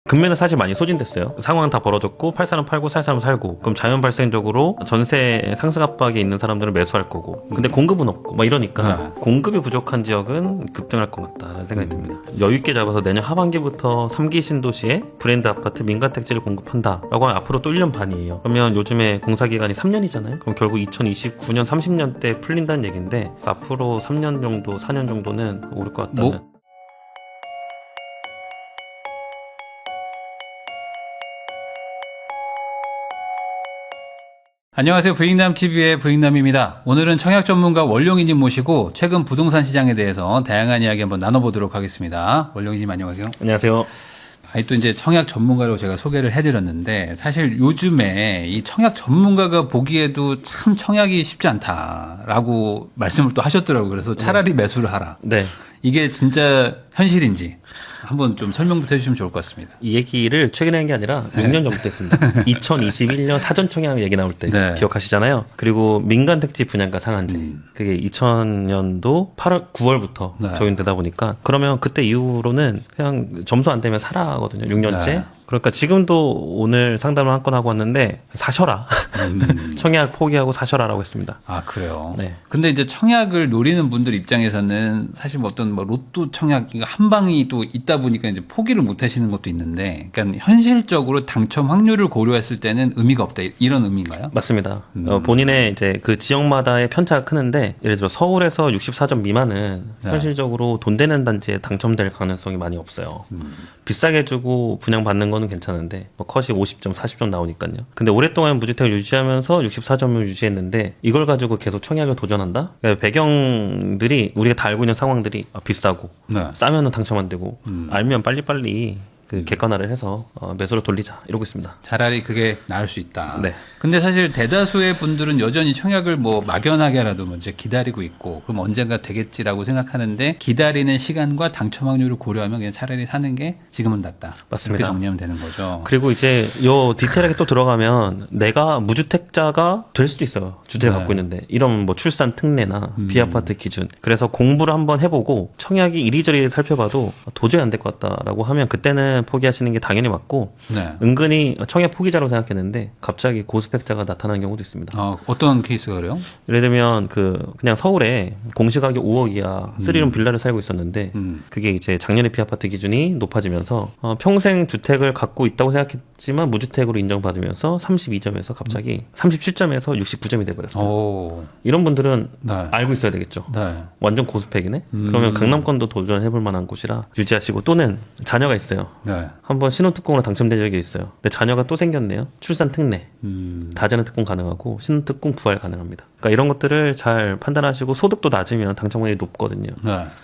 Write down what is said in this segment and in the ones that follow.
금매는 사실 많이 소진됐어요. 상황 다 벌어졌고 팔 사람 팔고 살 사람 살고, 그럼 자연 발생적으로 전세 상승 압박에 있는 사람들은 매수할 거고, 근데 공급은 없고 막 이러니까 공급이 부족한 지역은 급등할 것 같다는 생각이 듭니다. 여유 있게 잡아서 내년 하반기부터 3기 신도시에 브랜드 아파트 민간 택지를 공급한다라고 하면 앞으로 또 1년 반이에요. 그러면 요즘에 공사 기간이 3년이잖아요. 그럼 결국 2029년 30년 때 풀린다는 얘기인데, 앞으로 3년 정도 4년 정도는 오를 것 같다는. 안녕하세요. 부익남TV의 부익남입니다. 오늘은 청약 전문가 원룡이님 모시고 최근 부동산 시장에 대해서 다양한 이야기 한번 나눠보도록 하겠습니다. 원룡이님 안녕하세요. 안녕하세요. 또 이제 청약 전문가로 제가 소개를 해드렸는데, 사실 요즘에 이 청약 전문가가 보기에도 참 청약이 쉽지 않다라고 말씀을 또 하셨더라고요. 그래서 차라리 매수를 하라. 네. 이게 진짜 현실인지 한번 좀 설명부터 해주시면 좋을 것 같습니다. 이 얘기를 최근에 한 게 아니라 6년 전부터 했습니다. 2021년 사전청약 얘기 나올 때 기억하시잖아요. 그리고 민간택지 분양가 상한제, 그게 2000년도 8월, 9월부터 적용되다 보니까, 그러면 그때 이후로는 그냥 점수 안 되면 사라거든요. 6년째. 그러니까 지금도 오늘 상담을 한 건 하고 왔는데 사셔라. 청약 포기하고 사셔라라고 했습니다. 아, 그래요? 네. 근데 이제 청약을 노리는 분들 입장에서는 사실 뭐 어떤 로또 청약 한 방이 또 있다 보니까 이제 포기를 못 하시는 것도 있는데, 그러니까 현실적으로 당첨 확률을 고려했을 때는 의미가 없다, 이런 의미인가요? 맞습니다. 본인의 이제 그 지역마다의 편차가 크는데, 예를 들어 서울에서 64점 미만은 현실적으로 돈 되는 단지에 당첨될 가능성이 많이 없어요. 비싸게 주고 분양받는 거는 괜찮은데 뭐 컷이 50점, 40점 나오니까요. 근데 오랫동안 무주택을 유지하면서 64점을 유지했는데 이걸 가지고 계속 청약을 도전한다? 그러니까 배경들이 우리가 다 알고 있는 상황들이 비싸고 싸면은 당첨 안 되고, 알면 빨리빨리 그 객관화를 해서 매수로 돌리자 이러고 있습니다. 차라리 그게 나을 수 있다. 네. 근데 사실 대다수의 분들은 여전히 청약을 뭐 막연하게라도 먼저 기다리고 있고, 그럼 언젠가 되겠지라고 생각하는데, 기다리는 시간과 당첨 확률을 고려하면 그냥 차라리 사는 게 지금은 낫다. 맞습니다. 이렇게 정리하면 되는 거죠. 그리고 이제 요 디테일하게 또 들어가면 내가 무주택자가 될 수도 있어요. 주택을 갖고 있는데 이런 뭐 출산 특례나 비아파트 기준. 그래서 공부를 한번 해보고 청약이 이리저리 살펴봐도 도저히 안 될 것 같다라고 하면 그때는 포기하시는 게 당연히 맞고, 은근히 청약 포기자로 생각했는데 갑자기 고스펙자가 나타나는 경우도 있습니다. 어떤 케이스가 그래요? 예를 들면 그냥 서울에 공시가격 5억 이하 3룸 빌라를 살고 있었는데, 그게 이제 작년에 비아파트 기준이 높아지면서 평생 주택을 갖고 있다고 생각했지만 무주택으로 인정받으면서 32점에서 갑자기 37점에서 69점이 돼버렸어요. 이런 분들은 알고 있어야 되겠죠. 완전 고스펙이네. 그러면 강남권도 도전해볼 만한 곳이라 유지하시고, 또는 자녀가 있어요. 한번 신혼특공으로 당첨된 적이 있어요. 근데 자녀가 또 생겼네요. 출산 특례, 다자녀 특공 가능하고 신혼특공 부활 가능합니다. 그러니까 이런 것들을 잘 판단하시고, 소득도 낮으면 당첨 확률이 높거든요.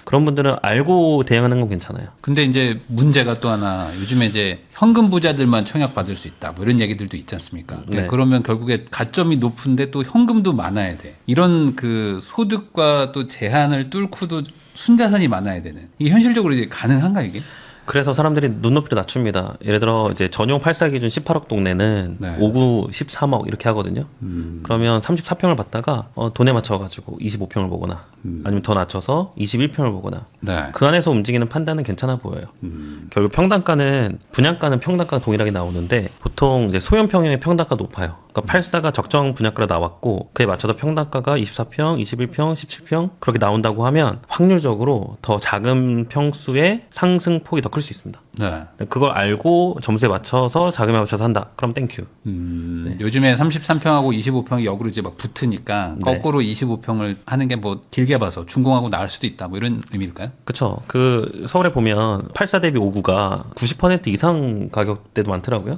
그런 분들은 알고 대응하는 건 괜찮아요. 근데 이제 문제가 또 하나, 요즘에 이제 현금 부자들만 청약 받을 수 있다, 뭐 이런 얘기들도 있지 않습니까? 그러면 결국에 가점이 높은데 또 현금도 많아야 돼. 이런 그 소득과 또 제한을 뚫고도 순자산이 많아야 되는, 이게 현실적으로 이제 가능한가 이게? 그래서 사람들이 눈높이를 낮춥니다. 예를 들어 이제 전용 8사 기준 18억 동네는 5구 13억 이렇게 하거든요. 그러면 34평을 받다가 돈에 맞춰가지고 25평을 보거나, 아니면 더 낮춰서 21평을 보거나, 그 안에서 움직이는 판단은 괜찮아 보여요. 결국 평당가는, 분양가는 평당가가 동일하게 나오는데 보통 이제 소형 평형의 평당가 높아요. 그러니까 8사가 적정 분양가로 나왔고 그에 맞춰서 평당가가 24평, 21평, 17평 그렇게 나온다고 하면 확률적으로 더 작은 평수의 상승 폭이 더 클 수 있습니다. 그걸 알고 점수에 맞춰서 자금에 맞춰서 한다. 그럼 땡큐. 요즘에 33평하고 25평이 역으로 이제 막 붙으니까 거꾸로 25평을 하는 게 뭐 길게 봐서 준공하고 나을 수도 있다, 뭐 이런 의미일까요? 그렇죠. 그 서울에 보면 8사 대비 5구가 90% 이상 가격대도 많더라고요.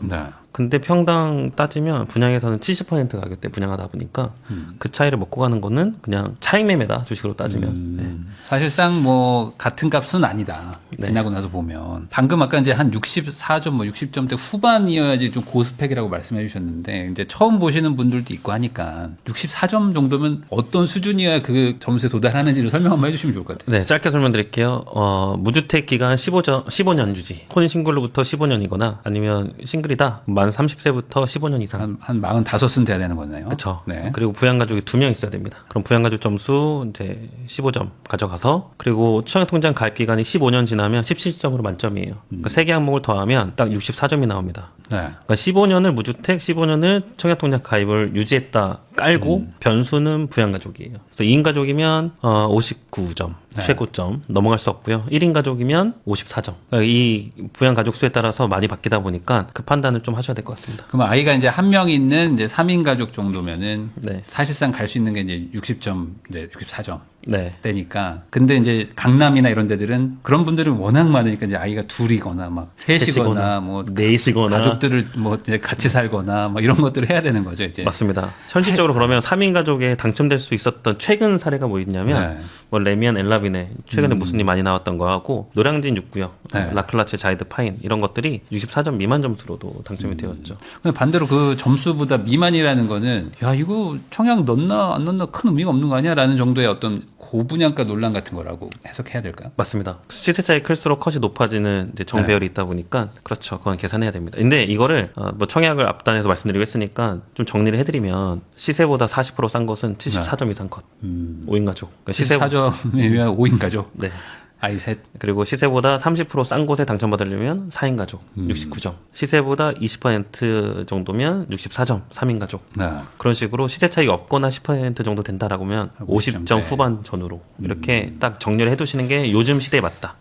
근데 평당 따지면 분양에서는 70% 가격대 분양하다 보니까 그 차이를 먹고 가는 거는 그냥 차익 매매다, 주식으로 따지면. 사실상 뭐 같은 값은 아니다, 지나고 나서 보면. 방금 아까 이제 한 64점, 뭐 60점대 후반이어야지 좀 고스펙이라고 말씀해 주셨는데, 이제 처음 보시는 분들도 있고 하니까 64점 정도면 어떤 수준이어야 그 점수에 도달하는지를 설명 한번 해주시면 좋을 것 같아요. 네, 짧게 설명드릴게요. 무주택 기간 15년 유지, 혼인신고로부터 15년이거나 아니면 싱글이다, 만 30세부터 15년 이상. 한 45은 돼야 되는 거네요. 그렇죠. 네. 그리고 부양가족이 2명 있어야 됩니다. 그럼 부양가족 점수 이제 15점 가져가서 그리고 청약통장 가입 기간이 15년 지나면 17점으로 만점이에요. 그러니까 3개 항목을 더하면 딱 64점이 나옵니다. 네. 그러니까 15년을 무주택, 15년을 청약통장 가입을 유지했다 깔고 변수는 부양가족이에요. 그래서 2인 가족이면 59점 네. 최고점 넘어갈 수 없고요. 1인 가족이면 54점. 그러니까 이 부양가족 수에 따라서 많이 바뀌다 보니까 그 판단을 좀 하셔야 될 것 같습니다. 그럼 아이가 이제 한 명 있는 이제 3인 가족 정도면은 네. 사실상 갈 수 있는 게 이제 60점, 이제 64점. 네. 되니까. 근데 이제 강남이나 이런 데들은 그런 분들은 워낙 많으니까 이제 아이가 둘이거나 막 셋이거나 뭐 넷이거나 가족들을 뭐 이제 같이 살거나 뭐 이런 것들을 해야 되는 거죠, 이제. 맞습니다. 현실적으로 그러면 3인 가족에 당첨될 수 있었던 최근 사례가 뭐 있냐면 네. 뭐 레미안 엘라빈의 최근에 무슨 일 많이 나왔던 거하고 노량진 6구역, 네. 라클라체 자이드 파인 이런 것들이 64점 미만 점수로도 당첨이 되었죠. 근데 반대로 그 점수보다 미만이라는 거는 야 이거 청약 넣나 안 넣나 큰 의미가 없는 거 아니야라는 정도의 어떤 고분양가 논란 같은 거라고 해석해야 될까요? 맞습니다. 시세 차이 클수록 컷이 높아지는 이제 정배열이 있다 보니까 그렇죠. 그건 계산해야 됩니다. 근데 이거를 뭐 청약을 앞단에서 말씀드리고 했으니까 좀 정리를 해드리면 시세보다 40%싼 것은 74점 이상 컷. 5인 가족. 그러니까 14점이면 5인 가족. 네. 아이 셋. 그리고 시세보다 30%싼 곳에 당첨받으려면 4인 가족 69점. 시세보다 20% 정도면 64점 3인 가족. 네. 그런 식으로 시세 차이가 없거나 10% 정도 된다라고 하면 50점 후반 전후로 이렇게 딱 정리를 해두시는 게 요즘 시대에 맞다.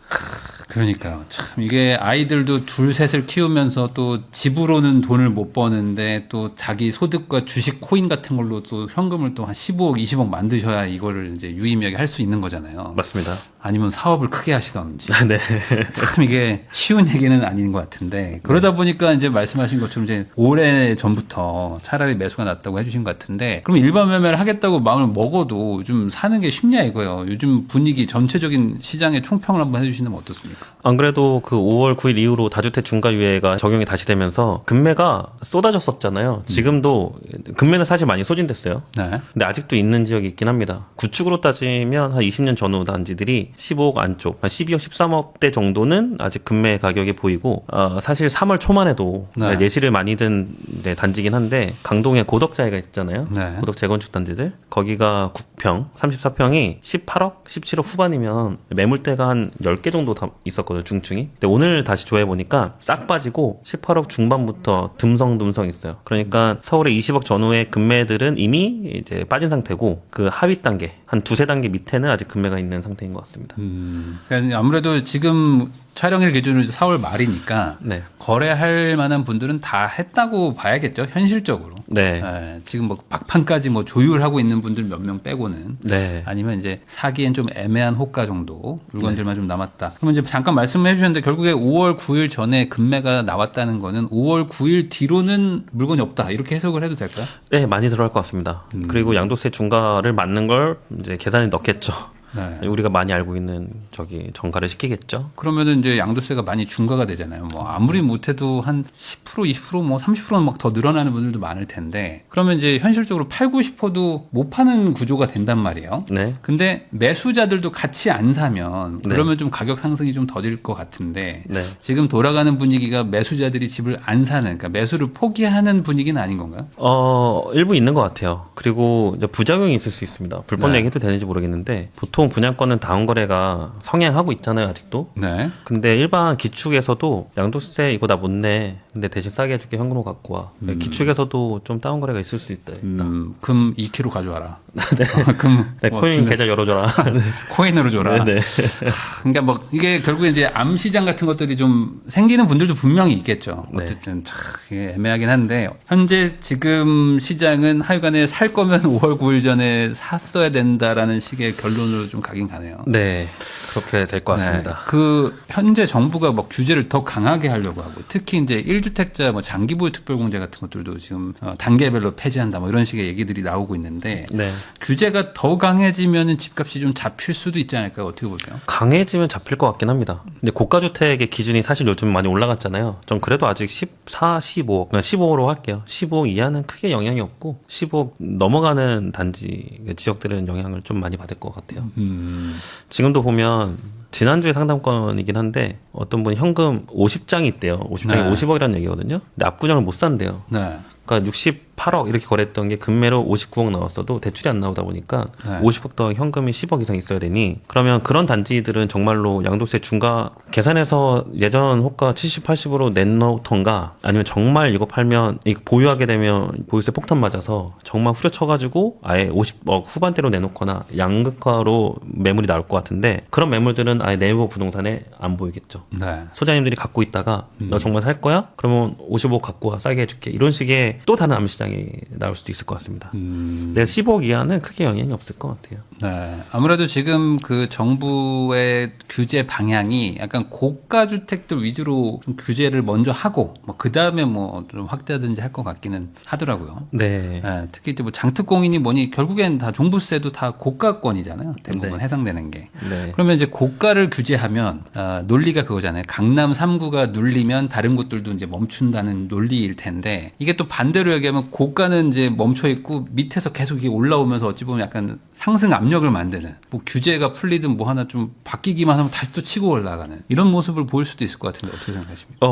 그러니까요. 참 이게 아이들도 둘 셋을 키우면서 또 집으로는 돈을 못 버는데 또 자기 소득과 주식 코인 같은 걸로 또 현금을 또 한 15억, 20억 만드셔야 이거를 이제 유의미하게 할 수 있는 거잖아요. 맞습니다. 아니면 사업을 크게 하시던지. 네. 참 이게 쉬운 얘기는 아닌 것 같은데 그러다 보니까 이제 말씀하신 것처럼 이제 오래 전부터 차라리 매수가 낫다고 해주신 것 같은데 그럼 일반 매매를 하겠다고 마음을 먹어도 좀 사는 게 쉽냐 이거예요. 요즘 분위기 전체적인 시장의 총평을 한번 해주시면 어떻습니까? 안 그래도 그 5월 9일 이후로 다주택 중과 유예가 적용이 다시 되면서 금매가 쏟아졌었잖아요. 지금도 금매는 사실 많이 소진됐어요. 네. 근데 아직도 있는 지역이 있긴 합니다. 구축으로 따지면 한 20년 전후 단지들이 15억 안쪽, 한 12억, 13억대 정도는 아직 금매 가격이 보이고 사실 3월 초만 해도 네. 예시를 많이 든 이제 단지긴 한데 강동에 고덕자이가 있잖아요. 네. 고덕 재건축 단지들 거기가 국평 34평이 18억, 17억 후반이면 매물대가 한 10개 정도 다 있었거든요. 중층이. 근데 오늘 다시 조회 보니까 싹 빠지고 18억 중반부터 듬성듬성 있어요. 그러니까 서울의 20억 전후의 금매들은 이미 이제 빠진 상태고 그 하위 단계 한 두세 단계 밑에는 아직 금매가 있는 상태인 것 같습니다. 그러니까 아무래도 지금 촬영일 기준으로 4월 말이니까 네. 거래할 만한 분들은 다 했다고 봐야겠죠. 현실적으로. 네. 네, 지금 뭐 막판까지 뭐 조율하고 있는 분들 몇 명 빼고는 네. 아니면 이제 사기엔 좀 애매한 호가 정도 물건들만 좀 남았다. 그러면 이제 잠깐 말씀해 주셨는데 결국에 5월 9일 전에 금매가 나왔다는 거는 5월 9일 뒤로는 물건이 없다. 이렇게 해석을 해도 될까요? 네, 많이 들어갈 것 같습니다. 그리고 양도세 중과를 맞는 걸 이제 계산에 넣겠죠. 네. 우리가 많이 알고 있는 정가를 시키겠죠. 그러면은 이제 양도세가 많이 중과가 되잖아요. 뭐 아무리 못해도 한 10%, 20%, 뭐 30%는 막 더 늘어나는 분들도 많을 텐데 그러면 이제 현실적으로 팔고 싶어도 못 파는 구조가 된단 말이에요. 네. 근데 매수자들도 같이 안 사면 네. 그러면 좀 가격 상승이 좀 더딜 것 같은데 네. 지금 돌아가는 분위기가 매수자들이 집을 안 사는 그러니까 매수를 포기하는 분위기는 아닌 건가요? 일부 있는 것 같아요. 그리고 이제 부작용이 있을 수 있습니다. 불법 네. 얘기해도 되는지 모르겠는데 보통 분양권은 다운거래가 성행하고 있잖아요, 아직도. 네. 근데 일반 기축에서도 양도세 이거 나 못 내. 근데 대신 싸게 해줄게 현금으로 갖고 와. 기축에서도 좀 다운거래가 있을 수 있다. 금 2kg 가져와라. 금 네, 뭐 코인 계좌 열어줘라. 코인으로 줘라. 네, 네. 그러니까 뭐 이게 결국에 이제 암 시장 같은 것들이 좀 생기는 분들도 분명히 있겠죠. 네. 어쨌든 참 이게 애매하긴 한데 현재 지금 시장은 하여간에 살 거면 5월 9일 전에 샀어야 된다라는 식의 결론으로 좀 가긴 가네요. 네, 그렇게 될 것 같습니다. 네. 그 현재 정부가 뭐 규제를 더 강하게 하려고 하고 특히 이제 1주택자 뭐 장기보유 특별공제 같은 것들도 지금 단계별로 폐지한다 뭐 이런 식의 얘기들이 나오고 있는데 네. 규제가 더 강해지면은 집값이 좀 잡힐 수도 있지 않을까요? 어떻게 보세요? 강해지면 잡힐 것 같긴 합니다. 근데 고가주택의 기준이 사실 요즘 많이 올라갔잖아요. 전 그래도 아직 14, 15, 그냥 15로 할게요. 15 이하는 크게 영향이 없고 15 넘어가는 단지 지역들은 영향을 좀 많이 받을 것 같아요. 지금도 보면 지난주에 상담건이긴 한데 어떤 분이 현금 50장이 있대요. 50장이 네. 50억이라는 얘기거든요. 근데 압구정을 못 산대요. 네. 그러니까 68억 이렇게 거래했던 게 금매로 59억 나왔어도 대출이 안 나오다 보니까 네. 50억 더 현금이 10억 이상 있어야 되니 그러면 그런 단지들은 정말로 양도세 중과 계산해서 예전 호가 70, 80으로 내놓던가 아니면 정말 이거 팔면 이거 보유하게 되면 보유세 폭탄 맞아서 정말 후려쳐가지고 아예 50억 후반대로 내놓거나 양극화로 매물이 나올 것 같은데 그런 매물들은 아예 네이버 부동산에 안 보이겠죠. 네. 소장님들이 갖고 있다가 너 정말 살 거야? 그러면 55 갖고 와 싸게 해줄게. 이런 식의 또 다른 암시장이 나올 수도 있을 것 같습니다. 근데 15억 이하는 크게 영향이 없을 것 같아요. 네. 아무래도 지금 그 정부의 규제 방향이 약간 고가 주택들 위주로 좀 규제를 먼저 하고 그 다음에 뭐 좀 확대하든지 할 것 같기는 하더라고요. 네. 네, 특히 이제 뭐 장특공인이 뭐니 결국엔 다 종부세도 다 고가권이잖아요. 대부분 네. 해당되는 게. 네. 그러면 이제 고가를 규제하면 논리가 그거잖아요. 강남 3구가 눌리면 다른 곳들도 이제 멈춘다는 논리일 텐데 이게 또 반대로 얘기하면 고가는 이제 멈춰 있고 밑에서 계속 이게 올라오면서 어찌 보면 약간 상승 압력을 만드는 뭐 규제가 풀리든 뭐 하나 좀 바뀌기만 하면 다시 또 치고 올라가는 이런 모습을 보일 수도 있을 것 같은데 어떻게 생각하십니까?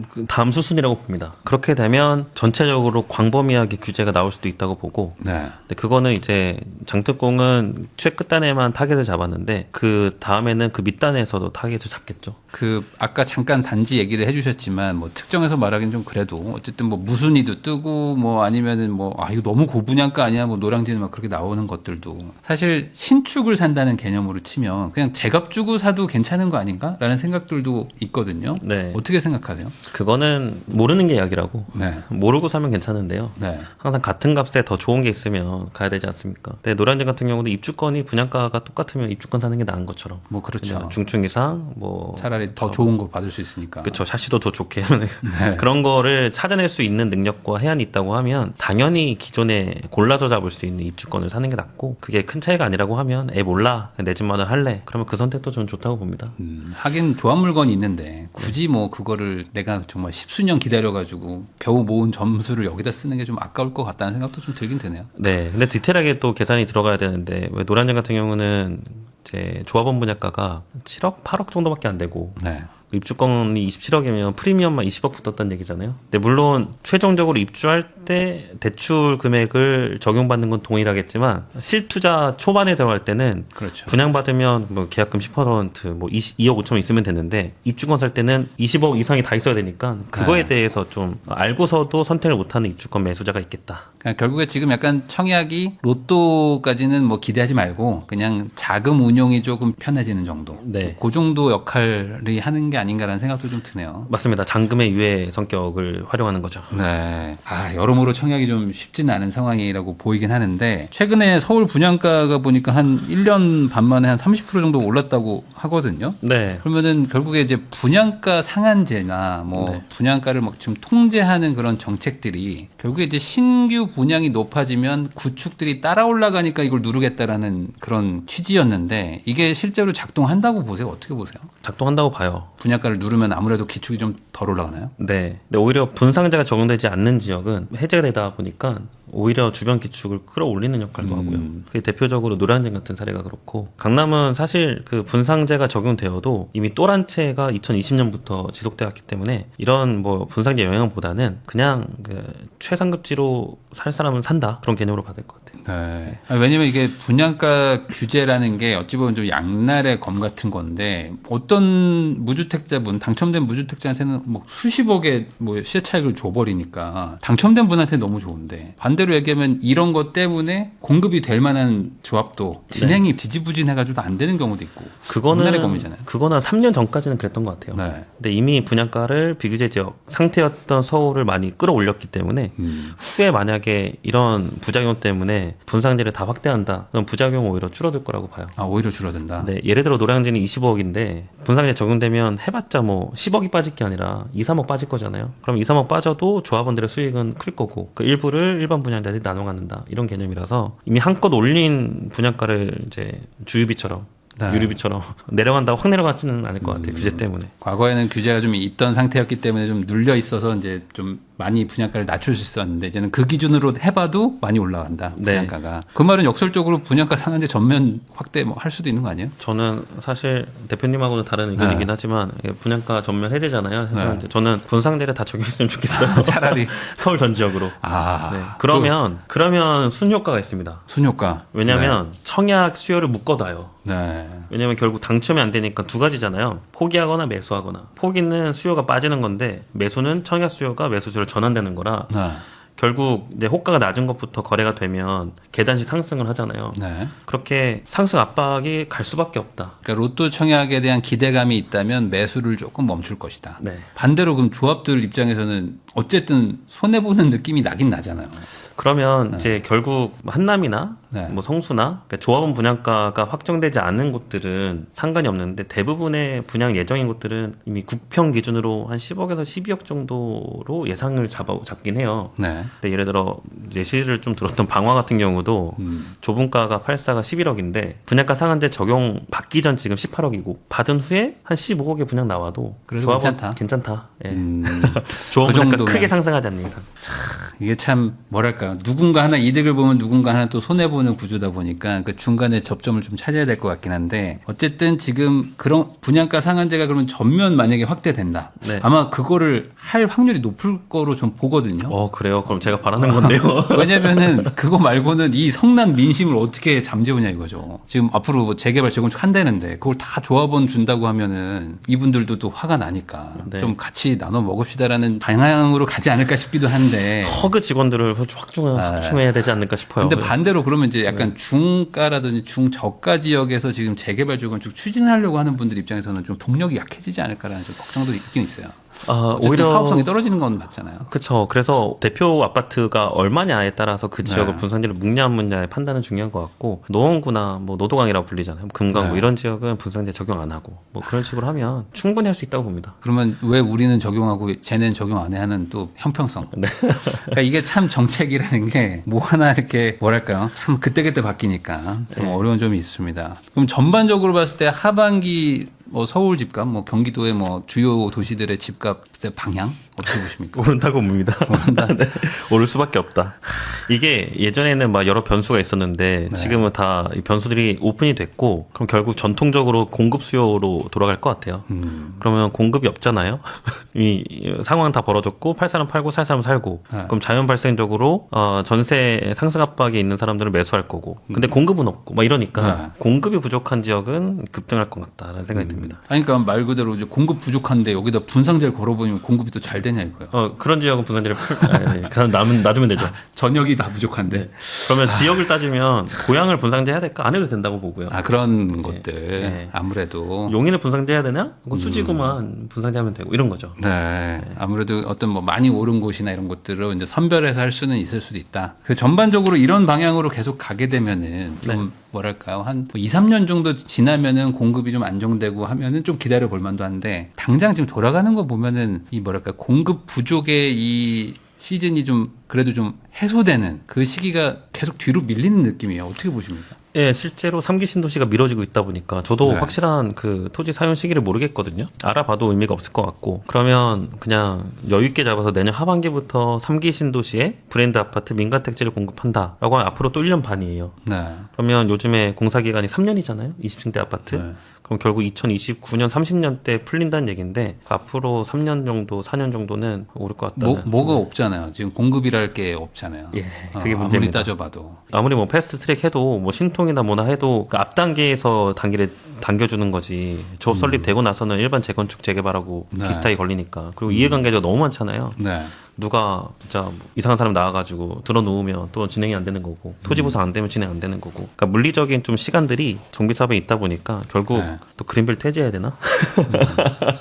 그 다음 수순이라고 봅니다. 그렇게 되면 전체적으로 광범위하게 규제가 나올 수도 있다고 보고 네. 근데 그거는 이제 장특공은 최끝단에만 타겟을 잡았는데 그 다음에는 그 밑단에서도 타겟을 잡겠죠. 그 아까 잠깐 단지 얘기를 해주셨지만 뭐 특정해서 말하기는 좀 그래도 어쨌든 뭐 무순위도 뜨고 뭐 아니면은 뭐 이거 너무 고분양가 아니야 뭐 노량진은 막 그렇게 나오는 것들도 사실 신축을 산다는 개념으로 치면 그냥 제값 주고 사도 괜찮은 거 아닌가라는 생각들도 있거든요. 네. 어떻게 생각하세요? 그거는 모르는 게 약이라고. 네. 모르고 사면 괜찮은데요. 네. 항상 같은 값에 더 좋은 게 있으면 가야 되지 않습니까? 근데 노량진 같은 경우도 입주권이 분양가가 똑같으면 입주권 사는 게 나은 것처럼. 뭐 그렇죠. 그냥 중증 이상 뭐 차라리 더 좋은 거 받을 수 있으니까. 그렇죠. 샤시도 더 좋게 네. 그런 거를 찾아낼 수 있는 능력과 해안이 있다고 하면 당연히 기존에 골라서 잡을 수 있는 입주권을 사는 게 낫고 그게 큰 차이가 아니라고 하면 몰라 내 집만을 할래 그러면 그 선택도 저는 좋다고 봅니다. 하긴 조합 물건이 있는데 굳이 뭐 그거를 내가 정말 십수년 기다려가지고 겨우 모은 점수를 여기다 쓰는 게 좀 아까울 것 같다는 생각도 좀 들긴 드네요. 네, 근데 디테일하게 또 계산이 들어가야 되는데 왜 노량진 같은 경우는 이제 조합원 분양가가 7억, 8억 정도밖에 안 되고 네. 입주권이 27억이면 프리미엄만 20억 붙었다는 얘기잖아요. 근데 물론 최종적으로 입주할 때 대출 금액을 적용받는 건 동일하겠지만 실투자 초반에 들어갈 때는 그렇죠. 분양받으면 뭐 계약금 10%뭐 2억 5천만 있으면 됐는데 입주권 살 때는 20억 이상이 다 있어야 되니까 그거에 네. 대해서 좀 알고서도 선택을 못하는 입주권 매수자가 있겠다. 그러니까 결국에 지금 약간 청약이 로또까지는 뭐 기대하지 말고 그냥 자금 운용이 조금 편해지는 정도. 네. 그 정도 역할이 하는 게 아닌가라는 생각도 좀 드네요. 맞습니다. 잔금의 유예 성격을 활용하는 거죠. 네. 여러모로 청약이 좀 쉽지는 않은 상황이라고 보이긴 하는데, 최근에 서울 분양가가 보니까 한 1년 반 만에 한 30% 정도 올랐다고 하거든요. 네. 그러면은 결국에 이제 분양가 상한제나 뭐 네. 분양가를 막 지금 통제하는 그런 정책들이 결국에 이제 신규 분양이 높아지면 구축들이 따라 올라가니까 이걸 누르겠다라는 그런 취지였는데 이게 실제로 작동한다고 보세요? 어떻게 보세요? 작동한다고 봐요. 분양가를 누르면 아무래도 기축이 좀 덜 올라가나요? 네. 근데 오히려 분상제가 적용되지 않는 지역은 해제가 되다 보니까 오히려 주변 기축을 끌어올리는 역할도 하고요. 그게 대표적으로 노량진 같은 사례가 그렇고 강남은 사실 그 분상제가 적용되어도 이미 또 한 채가 2020년부터 지속되었기 때문에 이런 뭐 분상제 영향보다는 그냥 그 최상급지로 살 사람은 산다 그런 개념으로 받을 것 같아요. 네. 왜냐면 이게 분양가 규제라는 게 어찌 보면 좀 양날의 검 같은 건데 어떤 무주택자분, 당첨된 무주택자한테는 뭐 수십억의 뭐 시세 차익을 줘버리니까 당첨된 분한테 너무 좋은데 반대로 얘기하면 이런 것 때문에 공급이 될 만한 조합도 진행이 지지부진해가지고 안 되는 경우도 있고 양날의 검이잖아요. 그거는 3년 전까지는 그랬던 것 같아요. 네. 근데 이미 분양가를 비규제 지역 상태였던 서울을 많이 끌어올렸기 때문에 후에 만약에 이런 부작용 때문에 분상제를 다 확대한다. 그럼 부작용 오히려 줄어들 거라고 봐요. 오히려 줄어든다. 네, 예를 들어 노량진이 25억인데 분상제 적용되면 해봤자 뭐 10억이 빠질 게 아니라 2, 3억 빠질 거잖아요. 그럼 2, 3억 빠져도 조합원들의 수익은 클 거고 그 일부를 일반 분양자들이 나눠 갖는다. 이런 개념이라서 이미 한껏 올린 분양가를 이제 주유비처럼 네. 유류비처럼 내려간다고 확 내려가지는 않을 것 같아요. 규제 때문에. 과거에는 규제가 좀 있던 상태였기 때문에 좀 눌려 있어서 이제 좀 많이 분양가를 낮출 수 있었는데 이제는 그 기준으로 해봐도 많이 올라간다. 분양가가. 그 말은 역설적으로 분양가 상한제 전면 확대 뭐 할 수도 있는 거 아니에요? 저는 사실 대표님하고는 다른 의견이긴 하지만 분양가 전면 해제잖아요. 하지만 이제 저는 분상제를 다 적용했으면 좋겠어요. 차라리 서울 전 지역으로. 네. 그러면 순효과가 있습니다. 순효과. 왜냐하면 청약 수요를 묶어놔요. 네. 왜냐면 결국 당첨이 안 되니까 두 가지잖아요. 포기하거나 매수하거나. 포기는 수요가 빠지는 건데 매수는 청약 수요가 매수 수요로 전환되는 거라 네. 결국 이제 호가가 낮은 것부터 거래가 되면 계단식 상승을 하잖아요. 네. 그렇게 상승 압박이 갈 수밖에 없다. 그러니까 로또 청약에 대한 기대감이 있다면 매수를 조금 멈출 것이다. 네. 반대로 그럼 조합들 입장에서는 어쨌든 손해보는 느낌이 나긴 나잖아요. 그러면 이제 결국 한남이나 네. 뭐 성수나 그러니까 조합원 분양가가 확정되지 않은 곳들은 상관이 없는데 대부분의 분양 예정인 곳들은 이미 국평 기준으로 한 10억에서 12억 정도로 예상을 잡긴 해요. 네. 근데 예를 들어 예시를 좀 들었던 방화 같은 경우도 좁은가가 8사가 11억인데 분양가 상한제 적용 받기 전 지금 18억이고 받은 후에 한 15억에 분양 나와도 그래도 조합원 괜찮다. 예. 조합 그 분양가 정도면. 크게 상승하지 않는 이상. 이게 참 뭐랄까 누군가 하나 이득을 보면 누군가 하나 또 손해 보는 구조다 보니까 그 중간에 접점을 좀 찾아야 될 것 같긴 한데 어쨌든 지금 그런 분양가 상한제가 그러면 전면 만약에 확대된다. 네. 아마 그거를 할 확률이 높을 거로 좀 보거든요. 그래요? 그럼 제가 바라는 건데요. 왜냐면은 그거 말고는 이 성난 민심을 어떻게 잠재우냐 이거죠. 지금 앞으로 뭐 재개발 재건축 한다는데 그걸 다 조합원 준다고 하면은 이분들도 또 화가 나니까 네. 좀 같이 나눠 먹읍시다라는 방향으로 가지 않을까 싶기도 한데. 허그 직원들을 확충해야 되지 않을까 싶어요. 근데 반대로 그러면 이제 약간 중가라든지 중저가 지역에서 지금 재개발 재건축 추진하려고 하는 분들 입장에서는 좀 동력이 약해지지 않을까라는 좀 걱정도 있긴 있어요. 오히려 사업성이 떨어지는 건 맞잖아요. 그렇죠. 그래서 대표 아파트가 얼마냐에 따라서 그 지역을 네. 분산지를 묵냐 안 묵냐의 판단은 중요한 것 같고 노원구나 뭐 노도강이라고 불리잖아요. 금강구 네. 이런 지역은 분산제 적용 안 하고 뭐 그런 식으로 하면 충분히 할 수 있다고 봅니다. 그러면 왜 우리는 적용하고 쟤는 적용 안 해 하는 또 형평성. 네. 그러니까 이게 참 정책이라는 게 뭐 하나 이렇게 뭐랄까요? 참 그때그때 바뀌니까 좀 네. 어려운 점이 있습니다. 그럼 전반적으로 봤을 때 하반기 뭐 서울 집값, 뭐 경기도의 뭐 주요 도시들의 집값 방향 어떻게 보십니까? 오른다고 봅니다. 오른다. 네. 오를 수밖에 없다. 이게 예전에는 막 여러 변수가 있었는데 네. 지금은 다 이 변수들이 오픈이 됐고 그럼 결국 전통적으로 공급 수요로 돌아갈 것 같아요. 그러면 공급이 없잖아요. 이 상황 다 벌어졌고 팔 사람 팔고 살 사람 살고 네. 그럼 자연 발생적으로 전세 상승 압박에 있는 사람들은 매수할 거고 근데 공급은 없고 막 이러니까 네. 공급이 부족한 지역은 급등할 것 같다라는 생각이 듭니다. 아니, 그러니까 말 그대로 이제 공급 부족한데 여기다 분상제를 걸어보면 공급이 또 잘 되냐 이거요. 그런 지역은 분산제를 그냥 놔두면 되죠. 전역이 다 부족한데. 그러면 지역을 따지면 고양을 분상제 해야 될까? 안 해도 된다고 보고요. 아, 그런 것들. 네. 아무래도. 용인을 분상제 해야 되냐? 그거 수지구만 분상제 하면 되고 이런 거죠. 네. 아무래도 어떤 뭐 많이 오른 곳이나 이런 것들을 이제 선별해서 할 수는 있을 수도 있다. 그 전반적으로 이런 방향으로 계속 가게 되면은 좀 뭐랄까요. 한 2, 3년 정도 지나면은 공급이 좀 안정되고 하면은 좀 기다려 볼 만도 한데 당장 지금 돌아가는 거 보면은 이 뭐랄까 공급 부족의 이 시즌이 좀 그래도 좀 해소되는 그 시기가 계속 뒤로 밀리는 느낌이에요. 어떻게 보십니까? 예, 실제로 3기 신도시가 미뤄지고 있다 보니까 저도 네. 확실한 그 토지 사용 시기를 모르겠거든요. 알아봐도 의미가 없을 것 같고 그러면 그냥 여유 있게 잡아서 내년 하반기부터 3기 신도시에 브랜드 아파트 민간 택지를 공급한다라고 하면 앞으로 또 1년 반이에요. 네. 그러면 요즘에 공사 기간이 3년이잖아요. 20층대 아파트. 네. 그럼 결국 2029년 30년 때 풀린다는 얘기인데 그 앞으로 3년 정도 4년 정도는 오를 것 같다는. 뭐가 없잖아요. 지금 공급이랄 게 없잖아요. 예, 그게 아무리 문제입니다. 따져봐도. 아무리 뭐 패스트 트랙 해도 뭐 신통이나 뭐나 해도 그 앞 단계에서 단계를 당겨주는 거지. 조합 설립되고 나서는 일반 재건축 재개발하고 네. 비슷하게 걸리니까. 그리고 이해관계자가 너무 많잖아요. 네. 누가 진짜 뭐 이상한 사람 나와가지고 들어놓으면 또 진행이 안 되는 거고 토지 보상 안 되면 진행 안 되는 거고. 그러니까 물리적인 좀 시간들이 정비 사업에 있다 보니까 결국 네. 또 그린벨트 해제해야 되나?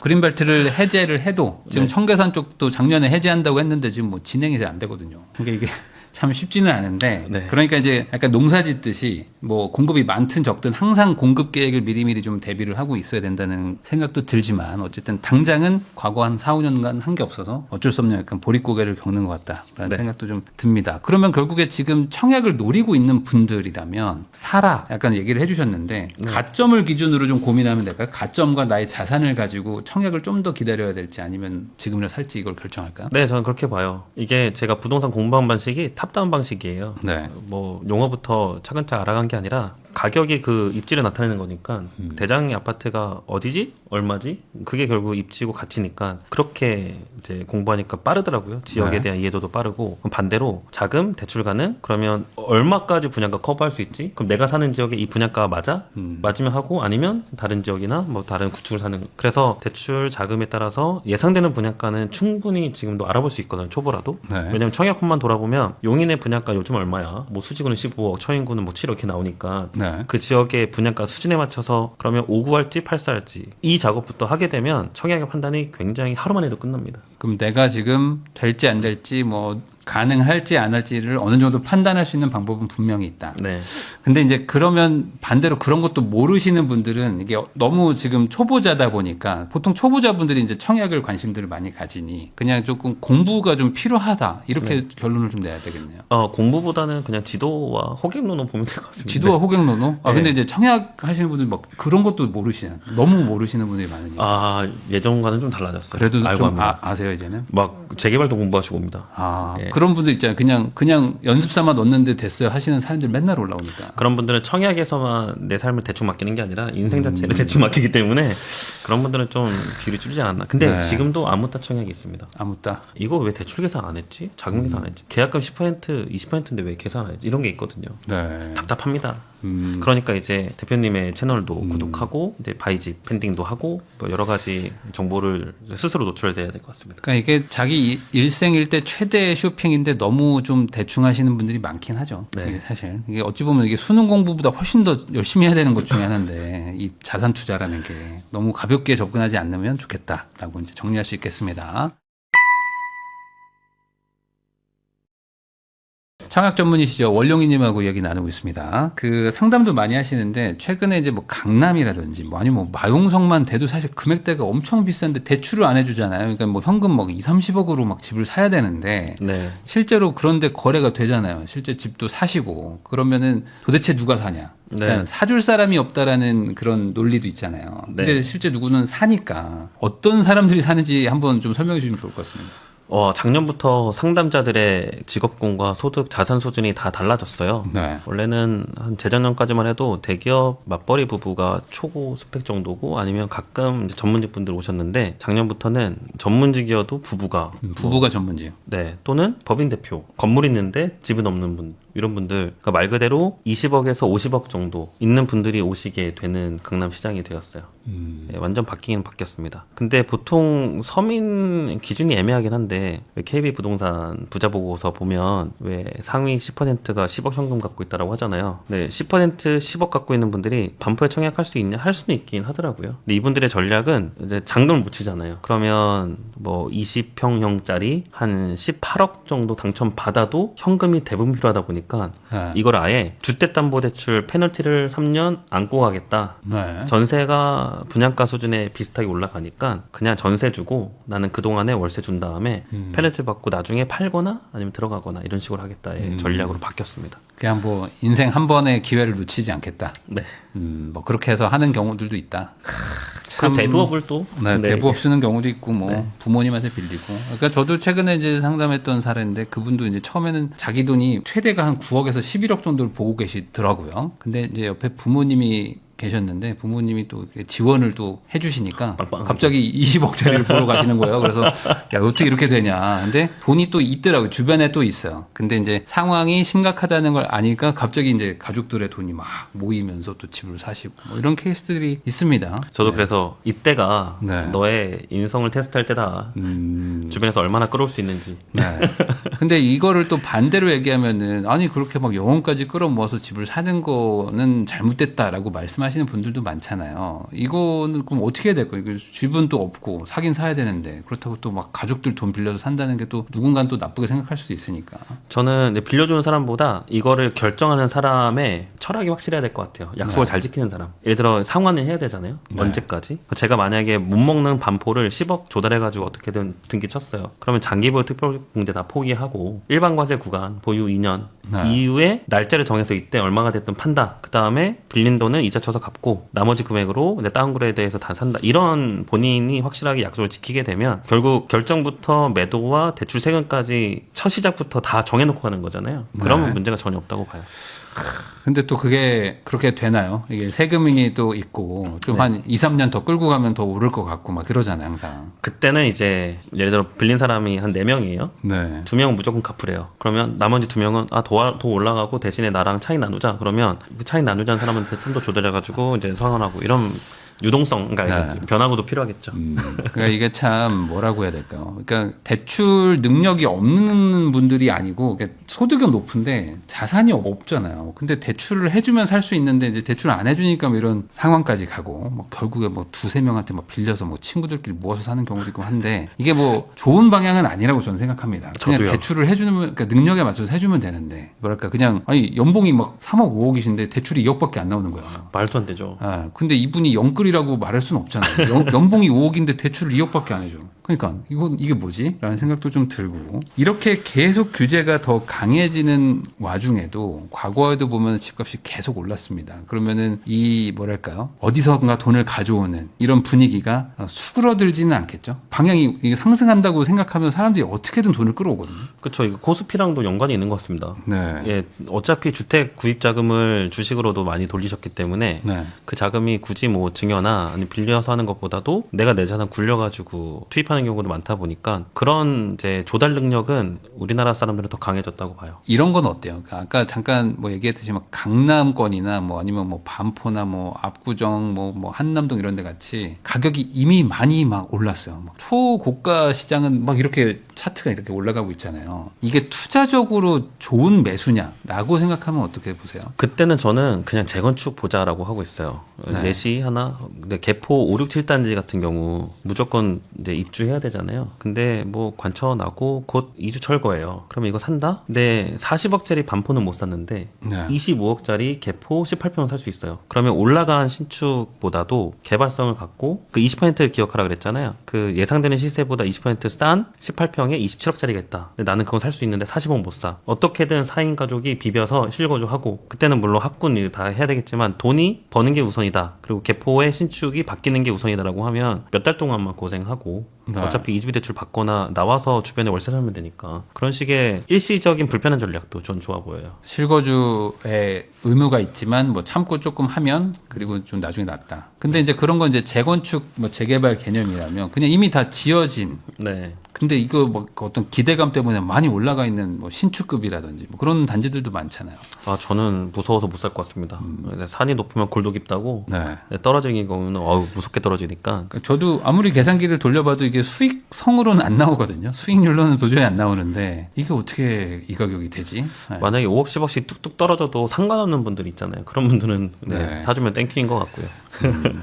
그린벨트를 해제를 해도 지금 네. 청계산 쪽도 작년에 해제한다고 했는데 지금 뭐 진행이 잘 안 되거든요. 그러니까 이게 참 쉽지는 않은데 네. 그러니까 이제 약간 농사 짓듯이 뭐 공급이 많든 적든 항상 공급 계획을 미리미리 좀 대비를 하고 있어야 된다는 생각도 들지만 어쨌든 당장은 과거 한 4, 5년간 한 게 없어서 어쩔 수 없는 약간 보릿고개를 겪는 것 같다라는 네. 생각도 좀 듭니다. 그러면 결국에 지금 청약을 노리고 있는 분들이라면 사라 약간 얘기를 해주셨는데 가점을 기준으로 좀 고민하면 될까요? 가점과 나의 자산을 가지고 청약을 좀 더 기다려야 될지 아니면 지금이라 살지 이걸 결정할까요? 네, 저는 그렇게 봐요. 이게 제가 부동산 공부한 방식이 탑다운 방식이에요. 네. 뭐 용어부터 차근차근 알아간 게 아니라 가격이 그 입지를 나타내는 거니까 대장의 아파트가 어디지? 얼마지? 그게 결국 입지고 가치니까 그렇게 이제 공부하니까 빠르더라고요. 지역에 네. 대한 이해도도 빠르고 그럼 반대로 자금, 대출 가능? 그러면 얼마까지 분양가 커버할 수 있지? 그럼 내가 사는 지역에 이 분양가가 맞아? 맞으면 하고 아니면 다른 지역이나 뭐 다른 구축을 사는 그래서 대출 자금에 따라서 예상되는 분양가는 충분히 지금도 알아볼 수 있거든요. 초보라도. 네. 왜냐면 청약홈만 돌아보면 용인의 분양가 요즘 얼마야? 뭐 수지구는 15억, 처인구는 뭐 7억 이렇게 나오니까 네. 그 지역의 분양가 수준에 맞춰서 그러면 5구 할지 8사 할지 이 작업부터 하게 되면 청약의 판단이 굉장히 하루 만에도 끝납니다. 그럼 내가 지금 될지 안 될지 뭐 가능할지 안 할지를 어느 정도 판단할 수 있는 방법은 분명히 있다. 네. 근데 이제 그러면 반대로 그런 것도 모르시는 분들은 이게 너무 지금 초보자다 보니까 보통 초보자분들이 이제 청약을 관심들을 많이 가지니 그냥 조금 공부가 좀 필요하다 이렇게 결론을 좀 내야 되겠네요. 공부보다는 그냥 지도와 호갱론을 보면 될 것 같습니다. 지도와 호갱론어? 네. 근데 이제 청약 하시는 분들 막 그런 것도 모르시는 너무 모르시는 분들이 많으니까. 예전과는 좀 달라졌어요. 그래도 알고 좀 합니다. 아세요 이제는? 막 재개발도 공부하시고 옵니다. 예. 그런 분들 있잖아요. 그냥 연습 삼아 넣었는데 됐어요 하시는 사람들 맨날 올라오니까. 그런 분들은 청약에서만 내 삶을 대충 맡기는 게 아니라 인생 자체를 대충 맡기기 때문에 그런 분들은 좀 귀를 줄이지 않았나. 근데 네. 지금도 아무따 청약이 있습니다. 아무따. 이거 왜 대출 계산 안 했지? 자금 계산 안 했지? 계약금 10%, 20%인데 왜 계산 안 했지? 이런 게 있거든요. 네. 답답합니다. 그러니까 이제 대표님의 채널도 구독하고 이제 바이집 팬딩도 하고 뭐 여러 가지 정보를 스스로 노출돼야 될 것 같습니다. 그러니까 이게 자기 일생일대 최대 쇼핑인데 너무 좀 대충 하시는 분들이 많긴 하죠. 네. 이게 사실 이게 어찌 보면 이게 수능 공부보다 훨씬 더 열심히 해야 되는 것 중에 하나인데 이 자산 투자라는 게 너무 가볍게 접근하지 않으면 좋겠다라고 이제 정리할 수 있겠습니다. 청약 전문이시죠. 원룡이님하고 얘기 나누고 있습니다. 그 상담도 많이 하시는데 최근에 이제 뭐 강남이라든지 뭐 아니면 뭐 마용성만 돼도 사실 금액대가 엄청 비싼데 대출을 안 해주잖아요. 그러니까 뭐 현금 뭐 2, 30억으로 막 집을 사야 되는데 네. 실제로 그런데 거래가 되잖아요. 실제 집도 사시고 그러면은 도대체 누가 사냐? 네. 그러니까 사줄 사람이 없다라는 그런 논리도 있잖아요. 네. 근데 실제 누구는 사니까 어떤 사람들이 사는지 한번 좀 설명해 주시면 좋을 것 같습니다. 작년부터 상담자들의 직업군과 소득, 자산 수준이 다 달라졌어요. 네. 원래는 한 재작년까지만 해도 대기업 맞벌이 부부가 초고 스펙 정도고 아니면 가끔 이제 전문직 분들 오셨는데 작년부터는 전문직이어도 부부가 부부가 전문지요. 네, 또는 법인 대표, 건물 있는데 집은 없는 분, 이런 분들, 그러니까 말 그대로 20억에서 50억 정도 있는 분들이 오시게 되는 강남 시장이 되었어요. 네, 완전 바뀌긴 바뀌었습니다. 근데 보통 서민 기준이 애매하긴 한데 KB 부동산 부자 보고서 보면 왜 상위 10%가 10억 현금 갖고 있다라고 하잖아요. 네, 10% 10억 갖고 있는 분들이 반포에 청약할 수 있냐? 할 수는 있긴 하더라고요. 근데 이분들의 전략은 이제 잔금을 못 치잖아요. 그러면 뭐 20평형짜리 한 18억 정도 당첨 받아도 현금이 대부분 필요하다 보니까 네. 이걸 아예 주택담보대출 페널티를 3년 안고 가겠다. 네. 전세가 분양가 수준에 비슷하게 올라가니까 그냥 전세 주고 나는 그동안에 월세 준 다음에 페널티 받고 나중에 팔거나 아니면 들어가거나 이런 식으로 하겠다의 전략으로 바뀌었습니다. 그냥 뭐 인생 한 번의 기회를 놓치지 않겠다. 네. 뭐 그렇게 해서 하는 경우들도 있다. 그 대부업을 또 네, 대부업 쓰는 경우도 있고 뭐 네. 부모님한테 빌리고. 그러니까 저도 최근에 이제 상담했던 사례인데 그분도 이제 처음에는 자기 돈이 최대가 한 9억에서 11억 정도를 보고 계시더라고요. 근데 이제 옆에 부모님이 계셨는데 부모님이 또 이렇게 지원을 또 해주시니까 빵빵하죠. 갑자기 20억짜리를 보러 가시는 거예요. 그래서 야 어떻게 이렇게 되냐. 근데 돈이 또 있더라고요. 주변에 또 있어요. 근데 이제 상황이 심각하다는 걸 아니까 갑자기 이제 가족들의 돈이 막 모이면서 또 집을 사시고 뭐 이런 케이스들이 있습니다. 저도 그래서 이때가 네. 너의 인성을 테스트할 때다. 주변에서 얼마나 끌어올 수 있는지. 네. 근데 이거를 또 반대로 얘기하면은 아니 그렇게 막 영혼까지 끌어모아서 집을 사는 거는 잘못됐다라고 말씀하시는 말씀하시는 분들도 많잖아요. 이거는 그럼 어떻게 해야 될까요? 이거 집은 또 없고 사긴 사야 되는데 그렇다고 또 막 가족들 돈 빌려서 산다는 게 또 누군가는 또 나쁘게 생각할 수도 있으니까. 저는 이제 빌려주는 사람보다 이거를 결정하는 사람의 철학이 확실해야 될 것 같아요. 약속을 잘 지키는 사람. 예를 들어 상환을 해야 되잖아요. 언제까지? 제가 만약에 못 먹는 반포를 10억 조달해가지고 어떻게든 등기 쳤어요. 그러면 장기보유 특별공제 다 포기하고 일반 과세 구간 보유 2년 이후에 날짜를 정해서 이때 얼마가 됐든 판다. 그 다음에 빌린 돈은 이자 쳐서 갚고 나머지 금액으로 이제 다운그레이드해서 다 산다. 이런 본인이 확실하게 약속을 지키게 되면 결국 결정부터 매도와 대출 세금까지 첫 시작부터 다 정해놓고 가는 거잖아요. 그러면 문제가 전혀 없다고 봐요. 근데 또 그게 그렇게 되나요? 이게 세금이 또 있고 좀 한 2, 3년 더 끌고 가면 더 오를 것 같고 막 그러잖아요, 항상. 그때는 이제 예를 들어 빌린 사람이 한 4명이에요. 네. 2명은 무조건 갚으래요. 그러면 나머지 2명은 더 올라가고 대신에 나랑 차이 나누자. 그러면 그 차이 나누자는 사람한테 좀 더 조달해가지고 이제 상환하고 이런 유동성, 그러니까 변화구도 필요하겠죠. 그러니까 이게 참 뭐라고 해야 될까요? 그러니까 대출 능력이 없는 분들이 아니고 그러니까 소득은 높은데 자산이 없잖아요. 근데 대출을 해주면 살 수 있는데 이제 대출 안 해주니까 뭐 이런 상황까지 가고 뭐 결국에 뭐 2-3명한테 뭐 빌려서 뭐 친구들끼리 모아서 사는 경우도 있고 한데 이게 뭐 좋은 방향은 아니라고 저는 생각합니다. 그냥 저도요. 대출을 해주면 그러니까 능력에 맞춰서 해주면 되는데 뭐랄까 그냥 아니 연봉이 막 3억 5억이신데 대출이 2억밖에 안 나오는 거예요. 말도 안 되죠. 아, 근데 이분이 영끌이라고 말할 수는 없잖아요. 연봉이 5억인데 대출을 2억밖에 안 해줘. 그러니까 이게 뭐지? 라는 생각도 좀 들고 이렇게 계속 규제가 더 강해지는 와중에도 과거에도 보면 집값이 계속 올랐습니다. 그러면은 이 뭐랄까요? 어디선가 돈을 가져오는 이런 분위기가 수그러들지는 않겠죠. 방향이 이게 상승한다고 생각하면 사람들이 어떻게든 돈을 끌어오거든요. 그렇죠. 이거 코스피랑도 연관이 있는 것 같습니다. 네. 예, 어차피 주택 구입 자금을 주식으로도 많이 돌리셨기 때문에 네. 그 자금이 굳이 뭐 증여나 아니 빌려서 하는 것보다도 내가 내 자산 굴려가지고 투입하는 경우도 많다 보니까 그런 이제 조달 능력은 우리나라 사람들은 더 강해졌다고 봐요. 이런 건 어때요? 그러니까 아까 잠깐 뭐 얘기했듯이 막 강남권이나 뭐 아니면 뭐 반포나 뭐 압구정 뭐 한남동 이런 데 같이 가격이 이미 많이 막 올랐어요. 막 초고가 시장은 막 이렇게 차트가 이렇게 올라가고 있잖아요. 이게 투자적으로 좋은 매수냐라고 생각하면 어떻게 보세요? 그때는 저는 그냥 재건축 보자라고 하고 있어요. 네. 예시 하나, 근데 개포 5, 6, 7단지 같은 경우 무조건 이제 입주해야 되잖아요. 근데 뭐 관처 나고 곧 이주 철거예요. 그러면 이거 산다? 근데 40억짜리 반포는 못 샀는데 네. 25억짜리 개포 18평은 살 수 있어요. 그러면 올라간 신축보다도 개발성을 갖고 그 20% 기억하라 그랬잖아요. 그 예상되는 시세보다 20%싼 18평에 27억짜리겠다. 근데 나는 그건 살 수 있는데 40억 못 사. 어떻게든 4인 가족이 비벼서 실거주하고 그때는 물론 학군 다 해야 되겠지만 돈이 버는 게 우선이다. 그리고 개포의 신축이 바뀌는 게 우선이다라고 하면 몇 달 동안만 고생하고 네. 어차피 이주비 대출 받거나 나와서 주변에 월세 살면 되니까 그런 식의 일시적인 불편한 전략도 전 좋아 보여요. 실거주에 의무가 있지만 뭐 참고 조금 하면 그리고 좀 나중에 낫다. 근데 이제 그런 건 이제 재건축 뭐 재개발 개념이라면 그냥 이미 다 지어진 네. 근데 이거 뭐 어떤 기대감 때문에 많이 올라가 있는 뭐 신축급이라든지 뭐 그런 단지들도 많잖아요. 아 저는 무서워서 못 살 것 같습니다. 산이 높으면 골도 깊다고 네. 떨어지는 경우는 무섭게 떨어지니까 그러니까 저도 아무리 계산기를 돌려봐도 이게 수익성으로는 안 나오거든요. 수익률로는 도저히 안 나오는데 이게 어떻게 이 가격이 되지? 네. 만약에 5억 10억씩 뚝뚝 떨어져도 상관없는 분들이 있잖아요. 그런 분들은 네. 사주면 땡큐인 것 같고요.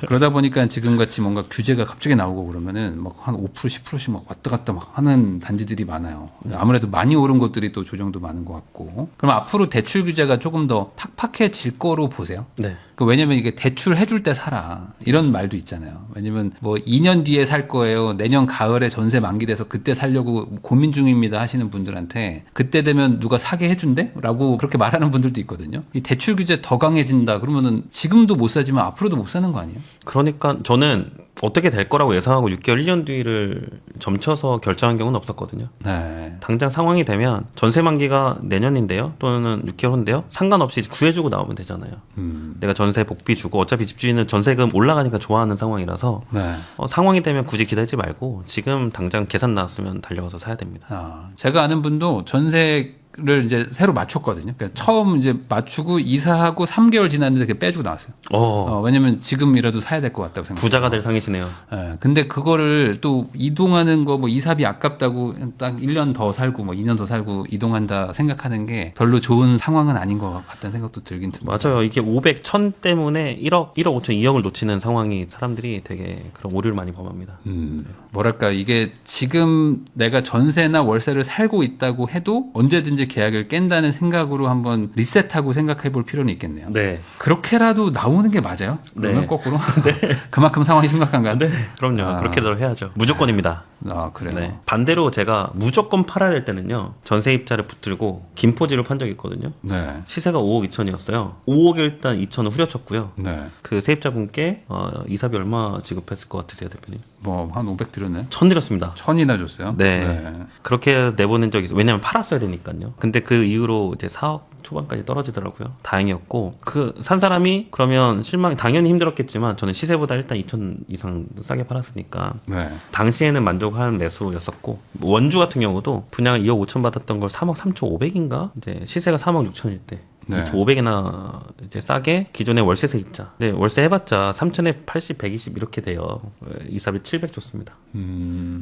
그러다 보니까 지금같이 뭔가 규제가 갑자기 나오고 그러면은 막 한 5% 10%씩 막 왔다 갔다 막 하는 단지들이 많아요. 아무래도 많이 오른 것들이 또 조정도 많은 것 같고. 그럼 앞으로 대출 규제가 조금 더 팍팍해질 거로 보세요? 네. 왜냐면 이게 대출 해줄 때 사라 이런 말도 있잖아요. 왜냐면 뭐 2년 뒤에 살 거예요. 내년 가을에 전세 만기돼서 그때 살려고 고민 중입니다 하시는 분들한테 그때 되면 누가 사게 해준대? 라고 그렇게 말하는 분들도 있거든요. 이 대출 규제 더 강해진다 그러면은 지금도 못 사지만 앞으로도 못 사는 거 아니에요? 그러니까 저는 어떻게 될 거라고 예상하고 6개월 1년 뒤를 점쳐서 결정한 경우는 없었거든요. 네. 당장 상황이 되면 전세 만기가 내년인데요 또는 6개월 후인데요 상관없이 구해주고 나오면 되잖아요. 내가 전세 복비 주고 어차피 집주인은 전세금 올라가니까 좋아하는 상황이라서 네. 상황이 되면 굳이 기다리지 말고 지금 당장 계산 나왔으면 달려가서 사야 됩니다. 제가 아는 분도 전세 를 이제 새로 맞췄거든요. 그러니까 처음 이제 맞추고 이사하고 3개월 지났는데 그게 빼주고 나왔어요. 왜냐면 지금이라도 사야 될 것 같다고 생각해요. 부자가 될 상이시네요. 예, 근데 그거를 또 이동하는 거 뭐 이사비 아깝다고 딱 1년 더 살고 뭐 2년 더 살고 이동한다 생각하는 게 별로 좋은 상황은 아닌 것 같다는 생각도 들긴 듭니다. 맞아요. 이게 500, 1000 때문에 1억 5천, 2억을 놓치는 상황이 사람들이 되게 그런 오류를 많이 범합니다. 뭐랄까 이게 지금 내가 전세나 월세를 살고 있다고 해도 언제든지 계약을 깬다는 생각으로 한번 리셋하고 생각해 볼 필요는 있겠네요. 네. 그렇게라도 나오는 게 맞아요? 그러면 네. 거꾸로? 그만큼 상황이 심각한가요? 네. 그럼요. 그렇게들 해야죠. 무조건입니다. 아, 그래요? 네. 반대로 제가 무조건 팔아야 될 때는요. 전세 입자를 붙들고 김포지를 판 적이 있거든요. 네. 시세가 5억 2천이었어요. 5억에 일단 2천은 후려쳤고요. 네. 그 세입자분께 이사비 얼마 지급했을 것 같으세요, 대표님? 뭐 한 500 드렸네. 1000 드렸습니다. 1000이나 줬어요? 네. 그렇게 내보낸 적이 있어요. 왜냐면 팔았어야 되니까요. 근데 그 이후로 이제 4억 초반까지 떨어지더라고요. 다행이었고 그 산 사람이 그러면 실망이 당연히 힘들었겠지만 저는 시세보다 일단 2천 이상 싸게 팔았으니까 네. 당시에는 만족한 매수였었고 원주 같은 경우도 분양을 2억 5천 받았던 걸 3억 3천 5백인가 이제 시세가 3억 6천일 때 네. 500이나 이제 싸게 기존의 월세 세입자. 네, 월세 해봤자 3천에 80, 120 이렇게 돼요. 이사비 700 줬습니다.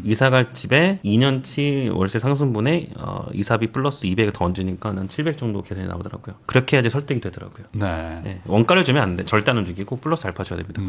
이사갈 집에 2년치 월세 상승분에 이사비 플러스 200을 더 얹으니까 한 700 정도 계산이 나오더라고요. 그렇게 해야지 설득이 되더라고요. 네. 네, 원가를 주면 안 돼. 절대 안 움직이고 플러스 알파 줘야 됩니다.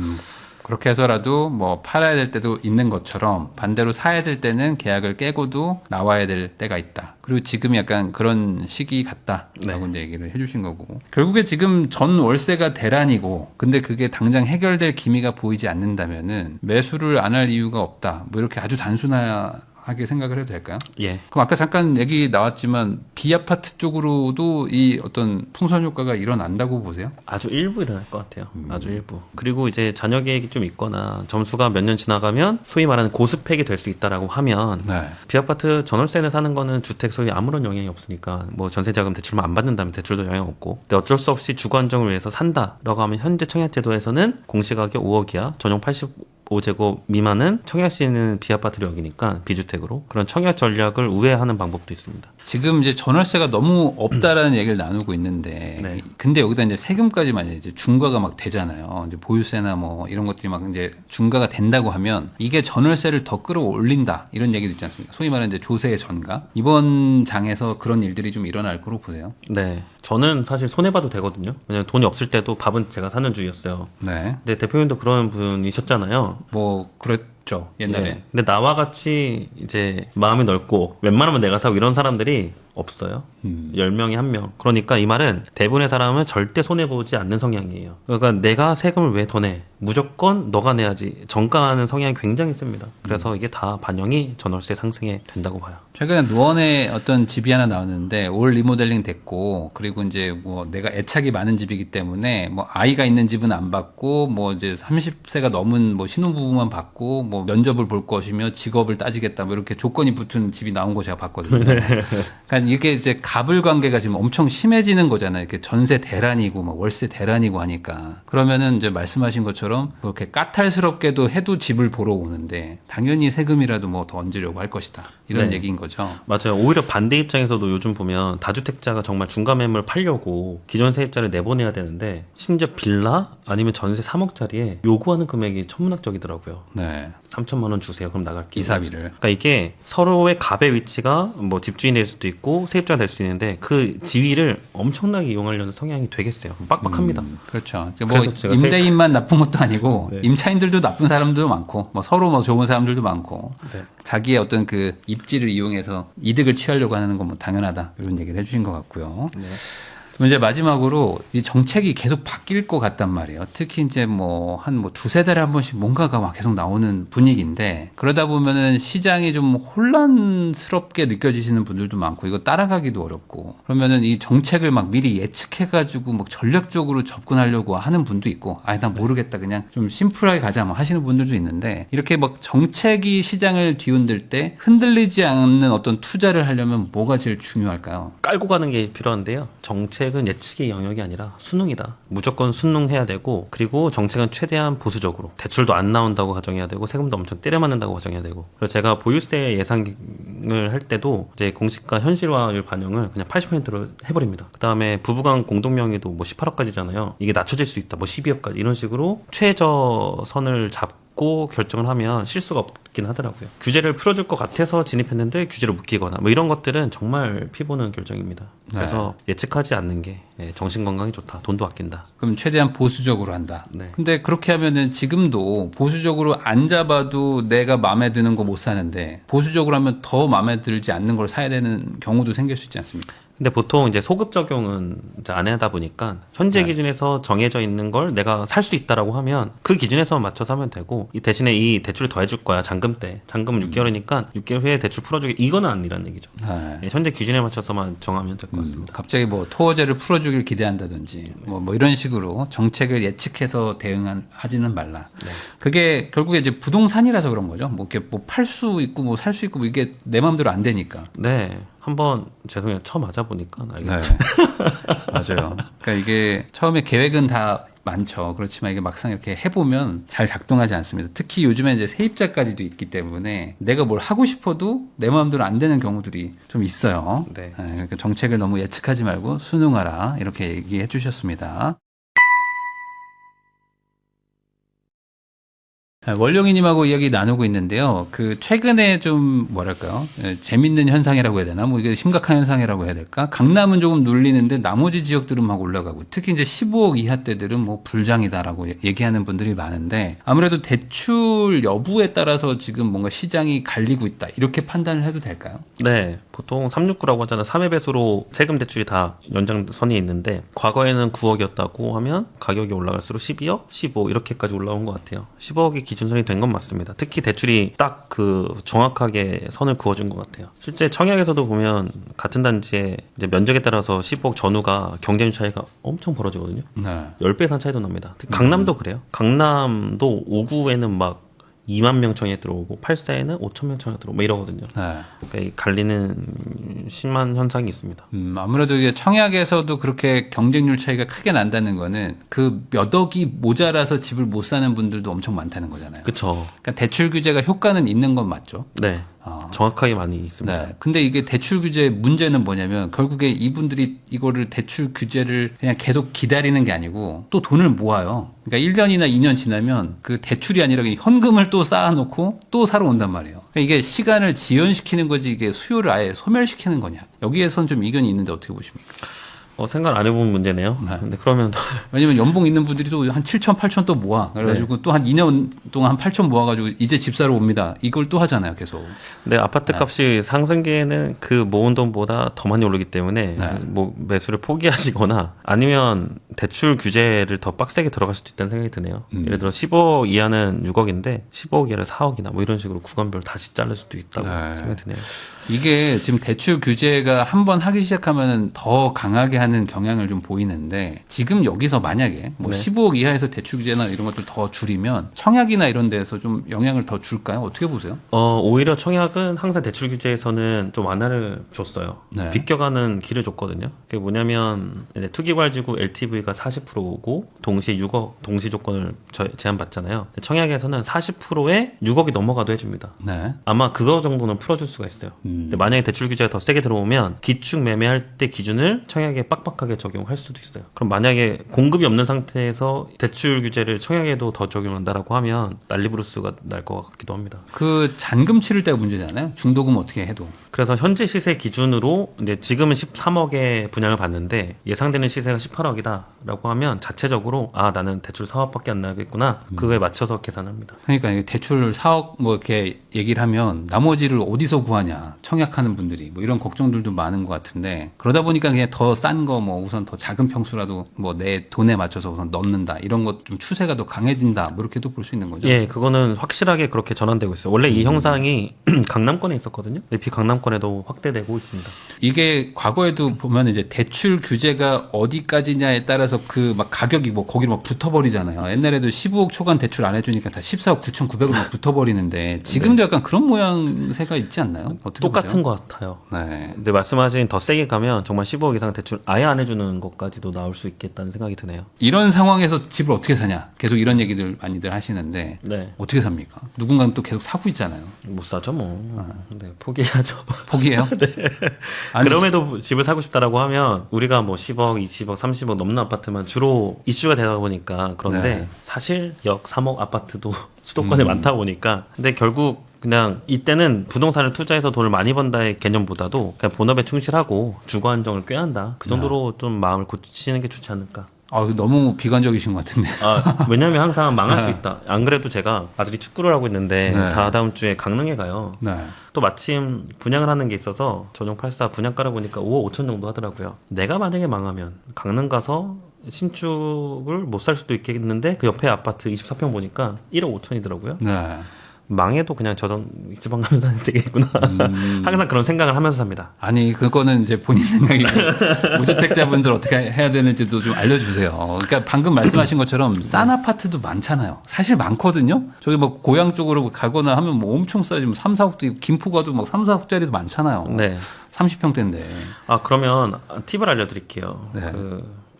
그렇게 해서라도 뭐 팔아야 될 때도 있는 것처럼 반대로 사야 될 때는 계약을 깨고도 나와야 될 때가 있다. 그리고 지금 약간 그런 시기 같다라고 이제 얘기를 해주신 거고. 결국에 지금 전 월세가 대란이고 근데 그게 당장 해결될 기미가 보이지 않는다면은 매수를 안 할 이유가 없다. 뭐 이렇게 아주 단순하게 생각을 해도 될까요? 예. 그럼 아까 잠깐 얘기 나왔지만 비아파트 쪽으로도 이 어떤 풍선 효과가 일어난다고 보세요? 아주 일부 일어날 것 같아요. 아주 일부. 그리고 이제 자녀 계획이 좀 있거나 점수가 몇 년 지나가면 소위 말하는 고스펙이 될 수 있다라고 하면 네. 비아파트 전월세를 사는 거는 주택 소유에 아무런 영향이 없으니까 뭐 전세자금 대출만 안 받는다면 대출도 영향 없고 근데 어쩔 수 없이 주거 안정을 위해서 산다라고 하면 현재 청약제도에서는 공시가격 5억이야 전용 85제곱 미만은 청약시에는 비아파트로 여기니까 비주택으로 그런 청약 전략을 우회하는 방법도 있습니다. 지금 이제 전월세가 너무 없다라는 얘기를 나누고 있는데, 네. 근데 여기다 이제 세금까지만 이제 중과가 막 되잖아요. 이제 보유세나 뭐 이런 것들이 막 이제 중과가 된다고 하면 이게 전월세를 더 끌어올린다 이런 얘기도 있지 않습니까? 소위 말하는 이제 조세의 전가. 이번 장에서 그런 일들이 좀 일어날 거로 보세요. 네. 저는 사실 손해봐도 되거든요. 왜냐면 돈이 없을 때도 밥은 제가 사는 주의였어요. 네. 근데 대표님도 그런 분이셨잖아요. 뭐 그랬죠 옛날에. 예. 근데 나와 같이 이제 마음이 넓고 웬만하면 내가 사고 이런 사람들이 없어요. 10명이 1명. 그러니까 이 말은 대부분의 사람은 절대 손해보지 않는 성향이에요. 그러니까 내가 세금을 왜 더 내? 무조건 너가 내야지. 정가하는 성향이 굉장히 셉니다. 그래서 이게 다 반영이 전월세 상승에 된다고 봐요. 최근에 노원에 어떤 집이 하나 나왔는데 올 리모델링 됐고 그리고 이제 뭐 내가 애착이 많은 집이기 때문에 뭐 아이가 있는 집은 안 받고 뭐 이제 30세가 넘은 뭐 신혼부부만 받고 뭐 면접을 볼 것이며 직업을 따지겠다 뭐 이렇게 조건이 붙은 집이 나온 거 제가 봤거든요. 그러니까 이게 이제 갑을 관계가 지금 엄청 심해지는 거잖아요. 이렇게 전세 대란이고 뭐 월세 대란이고 하니까 그러면은 이제 말씀하신 것처럼 그렇게 까탈스럽게도 해도 집을 보러 오는데 당연히 세금이라도 뭐 더 얹으려고 할 것이다 이런 네. 얘기인 거죠. 맞아요. 오히려 반대 입장에서도 요즘 보면 다주택자가 정말 중간 매물 팔려고 기존 세입자를 내보내야 되는데 심지어 빌라 아니면 전세 3억짜리에 요구하는 금액이 천문학적이더라고요. 네. 3천만 원 주세요. 그럼 나갈게요. 이사비를. 그러니까 이게 서로의 갑의 위치가 뭐 집주인이 될 수도 있고 세입자가 될 수 있는데 그 지위를 엄청나게 이용하려는 성향이 되게 세요. 빡빡합니다. 그렇죠. 뭐 그래서 제가 임대인만 나쁜 것도 아니고 네. 임차인들도 나쁜 사람들도 많고 뭐 서로 뭐 좋은 사람들도 많고 네. 자기의 어떤 그 입지를 이용해서 이득을 취하려고 하는 건 뭐 당연하다 이런 얘기를 해주신 것 같고요. 네. 그럼 이제 마지막으로 이 정책이 계속 바뀔 것 같단 말이에요. 특히 이제 뭐 한 뭐 두세 달에 한 번씩 뭔가가 막 계속 나오는 분위기인데 그러다 보면은 시장이 좀 혼란스럽게 느껴지시는 분들도 많고 이거 따라가기도 어렵고 그러면은 이 정책을 막 미리 예측해가지고 막 전략적으로 접근하려고 하는 분도 있고 아니 난 모르겠다 그냥 좀 심플하게 가자 뭐 하시는 분들도 있는데 이렇게 막 정책이 시장을 뒤흔들 때 흔들리지 않는 어떤 투자를 하려면 뭐가 제일 중요할까요? 깔고 가는 게 필요한데요. 정책 정책은 예측의 영역이 아니라 수능이다. 무조건 수능해야 되고, 그리고 정책은 최대한 보수적으로 대출도 안 나온다고 가정해야 되고, 세금도 엄청 때려 맞는다고 가정해야 되고. 그래서 제가 보유세 예상을 할 때도 이제 공시가 현실화율 반영을 그냥 80%로 해버립니다. 그 다음에 부부간 공동명의도 뭐 18억까지잖아요. 이게 낮춰질 수 있다. 뭐 12억까지 이런 식으로 최저선을 잡고 결정을 하면 실수가 없긴 하더라고요. 규제를 풀어줄 것 같아서 진입했는데 규제를 묶이거나 뭐 이런 것들은 정말 피보는 결정입니다. 그래서 예측하지 않는 게 정신건강에 좋다. 돈도 아낀다. 그럼 최대한 보수적으로 한다. 네. 근데 그렇게 하면은 지금도 보수적으로 안 잡아도 내가 마음에 드는 거 못 사는데 보수적으로 하면 더 마음에 들지 않는 걸 사야 되는 경우도 생길 수 있지 않습니까? 근데 보통 이제 소급 적용은 이제 안 하다 보니까 현재 기준에서 정해져 있는 걸 내가 살 수 있다라고 하면 그 기준에서 맞춰서 하면 되고, 이 대신에 이 대출을 더 해줄 거야. 잔금 때. 잔금은 6개월이니까 6개월 후에 대출 풀어주기, 이거는 아니라는 얘기죠. 현재 기준에 맞춰서만 정하면 될 것 같습니다. 갑자기 뭐 토어제를 풀어주길 기대한다든지 뭐 이런 식으로 정책을 예측해서 대응하지는 말라. 그게 결국에 이제 부동산이라서 그런 거죠. 뭐 이렇게 뭐 팔 수 있고 뭐 살 수 있고 뭐 이게 내 마음대로 안 되니까. 네. 한번 죄송해요. 처음 맞아보니까 알겠어요. 네. 맞아요. 그러니까 이게 처음에 계획은 다 많죠. 그렇지만 이게 막상 이렇게 해보면 잘 작동하지 않습니다. 특히 요즘에 이제 세입자까지도 있기 때문에 내가 뭘 하고 싶어도 내 마음대로 안 되는 경우들이 좀 있어요. 네. 그러니까 정책을 너무 예측하지 말고 수능하라 이렇게 얘기해 주셨습니다. 원룡이님하고 이야기 나누고 있는데요. 그 최근에 좀 뭐랄까요, 재밌는 현상이라고 해야 되나, 뭐 이게 심각한 현상이라고 해야 될까? 강남은 조금 눌리는데 나머지 지역들은 막 올라가고, 특히 이제 15억 이하대들은 뭐 불장이다라고 얘기하는 분들이 많은데, 아무래도 대출 여부에 따라서 지금 뭔가 시장이 갈리고 있다 이렇게 판단을 해도 될까요? 네. 보통 369라고 하잖아요. 3회 배수로 세금 대출이 다 연장선이 있는데, 과거에는 9억이었다고 하면 가격이 올라갈수록 12억, 15 이렇게까지 올라온 것 같아요. 15억이 기준선이 된 건 맞습니다. 특히 대출이 딱 그 정확하게 선을 그어준 것 같아요. 실제 청약에서도 보면 같은 단지에 이제 면적에 따라서 15억 전후가 경쟁 차이가 엄청 벌어지거든요. 네. 10배 이상 차이도 납니다. 특히 강남도 그래요. 강남도 5구에는 막 2만 명 청약 들어오고 8사에는 5천 명 청약 들어오고 뭐 이러거든요. 네. 그러니까 이 갈리는 심한 현상이 있습니다. 아무래도 이게 청약에서도 그렇게 경쟁률 차이가 크게 난다는 거는 그 몇 억이 모자라서 집을 못 사는 분들도 엄청 많다는 거잖아요. 그렇죠. 그러니까 대출 규제가 효과는 있는 건 맞죠. 네. 정확하게 많이 있습니다. 네. 근데 이게 대출 규제 문제는 뭐냐면 결국에 이분들이 이거를 대출 규제를 그냥 계속 기다리는 게 아니고 또 돈을 모아요. 그러니까 1년이나 2년 지나면 그 대출이 아니라 현금을 또 쌓아놓고 또 사러 온단 말이에요. 그러니까 이게 시간을 지연시키는 거지 이게 수요를 아예 소멸시키는 거냐. 여기에선 좀 이견이 있는데 어떻게 보십니까? 생각 안 해본 문제네요. 네. 근데 그러면 왜냐면 연봉 있는 분들이 또 한 7천, 8천 또 모아. 그래가지고 또 한 2년 동안 한 8천 모아가지고 이제 집 사러 옵니다. 이걸 또 하잖아요, 계속. 네, 아파트 값이 상승기에는 그 모은 돈보다 더 많이 오르기 때문에 뭐 매수를 포기하시거나 아니면 대출 규제를 더 빡세게 들어갈 수도 있다는 생각이 드네요. 예를 들어 15억 이하는 6억인데 15억 이하를 4억이나 뭐 이런 식으로 구간별 다시 자를 수도 있다고 생각이 드네요. 이게 지금 대출 규제가 한번 하기 시작하면 더 강하게 하는 경향을 좀 보이는데 지금 여기서 만약에 뭐 15억 이하에서 대출 규제나 이런 것들 더 줄이면 청약이나 이런 데에서 좀 영향을 더 줄까요? 어떻게 보세요? 오히려 청약은 항상 대출 규제에서는 좀 완화를 줬어요. 네. 비껴가는 길을 줬거든요. 그게 뭐냐면 투기과열지구 LTV가 40%고 동시에 6억 동시 조건을 제한받잖아요. 청약에서는 40%에 6억이 넘어가도 해줍니다. 네. 아마 그거 정도는 풀어줄 수가 있어요. 근데 만약에 대출 규제가 더 세게 들어오면 기축 매매할 때 기준을 청약에 빡빡하게 적용할 수도 있어요. 그럼 만약에 공급이 없는 상태에서 대출 규제를 청약에도 더 적용한다라고 하면 난리부르스가 날 것 같기도 합니다. 그 잔금 치를 때가 문제잖아요. 중도금 어떻게 해도. 그래서 현재 시세 기준으로 이제 지금은 13억에 분양을 받는데 예상되는 시세가 18억이다라고 하면 자체적으로 나는 대출 4억밖에 안 나겠구나. 그거에 맞춰서 계산합니다. 그러니까 이게 대출 4억 뭐 이렇게 얘기를 하면 나머지를 어디서 구하냐 청약하는 분들이 뭐 이런 걱정들도 많은 것 같은데 그러다 보니까 그냥 더 싼 거 뭐 우선 더 작은 평수라도 뭐 내 돈에 맞춰서 우선 넣는다 이런 것 좀 추세가 더 강해진다 뭐 이렇게도 볼 수 있는 거죠. 예, 그거는 확실하게 그렇게 전환되고 있어요. 원래 이 형상이 강남권에 있었거든요. 근데 비강남권에도 확대되고 있습니다. 이게 과거에도 보면 이제 대출 규제가 어디까지냐에 따라서 그 막 가격이 뭐 거기로 막 붙어버리잖아요. 옛날에도 15억 초반 대출 안 해주니까 다 14억 9,900원 막 붙어버리는데 지금도 약간 그런 모양새가 있지 않나요? 어떻게 똑같은 보세요? 것 같아요. 네. 근데 말씀하신 더 세게 가면 정말 15억 이상 대출 아예 안 해주는 것까지도 나올 수 있겠다는 생각이 드네요. 이런 상황에서 집을 어떻게 사냐? 계속 이런 얘기들 많이들 하시는데 네. 어떻게 삽니까? 누군가는 또 계속 사고 있잖아요. 못 사죠 뭐. 네, 포기하죠. 포기해요? 네. 아니, 그럼에도 집을 사고 싶다라고 하면 우리가 뭐 10억, 20억, 30억 넘는 아파트만 주로 이슈가 되다 보니까 그런데 네. 사실 역 3억 아파트도 수도권에 많다 보니까 근데 결국 그냥 이때는 부동산을 투자해서 돈을 많이 번다의 개념보다도 그냥 본업에 충실하고 주거 안정을 꾀한다. 그 정도로 좀 마음을 고치시는 게 좋지 않을까. 아, 너무 비관적이신 것 같은데. 왜냐면 항상 망할 수 있다. 안 그래도 제가 아들이 축구를 하고 있는데 네. 다음 주에 강릉에 가요. 네. 또 마침 분양을 하는 게 있어서 전용 84 분양가를 보니까 5억 5천 정도 하더라고요. 내가 만약에 망하면 강릉 가서 신축을 못 살 수도 있겠는데 그 옆에 아파트 24평 보니까 1억 5천이더라고요. 네. 망해도 그냥 저런 지방 가면 사면 되겠구나. 항상 그런 생각을 하면서 삽니다. 아니, 그거는 이제 본인 생각이고, 무주택자분들 어떻게 해야 되는지도 좀 알려주세요. 그러니까 방금 말씀하신 것처럼 싼 아파트도 많잖아요. 사실 많거든요? 저기 뭐 고향 쪽으로 가거나 하면 뭐 엄청 싸지, 뭐 3, 4억도 있고, 김포 가도 뭐 3, 4억짜리도 많잖아요. 네. 30평대인데. 그러면 팁을 알려드릴게요. 네.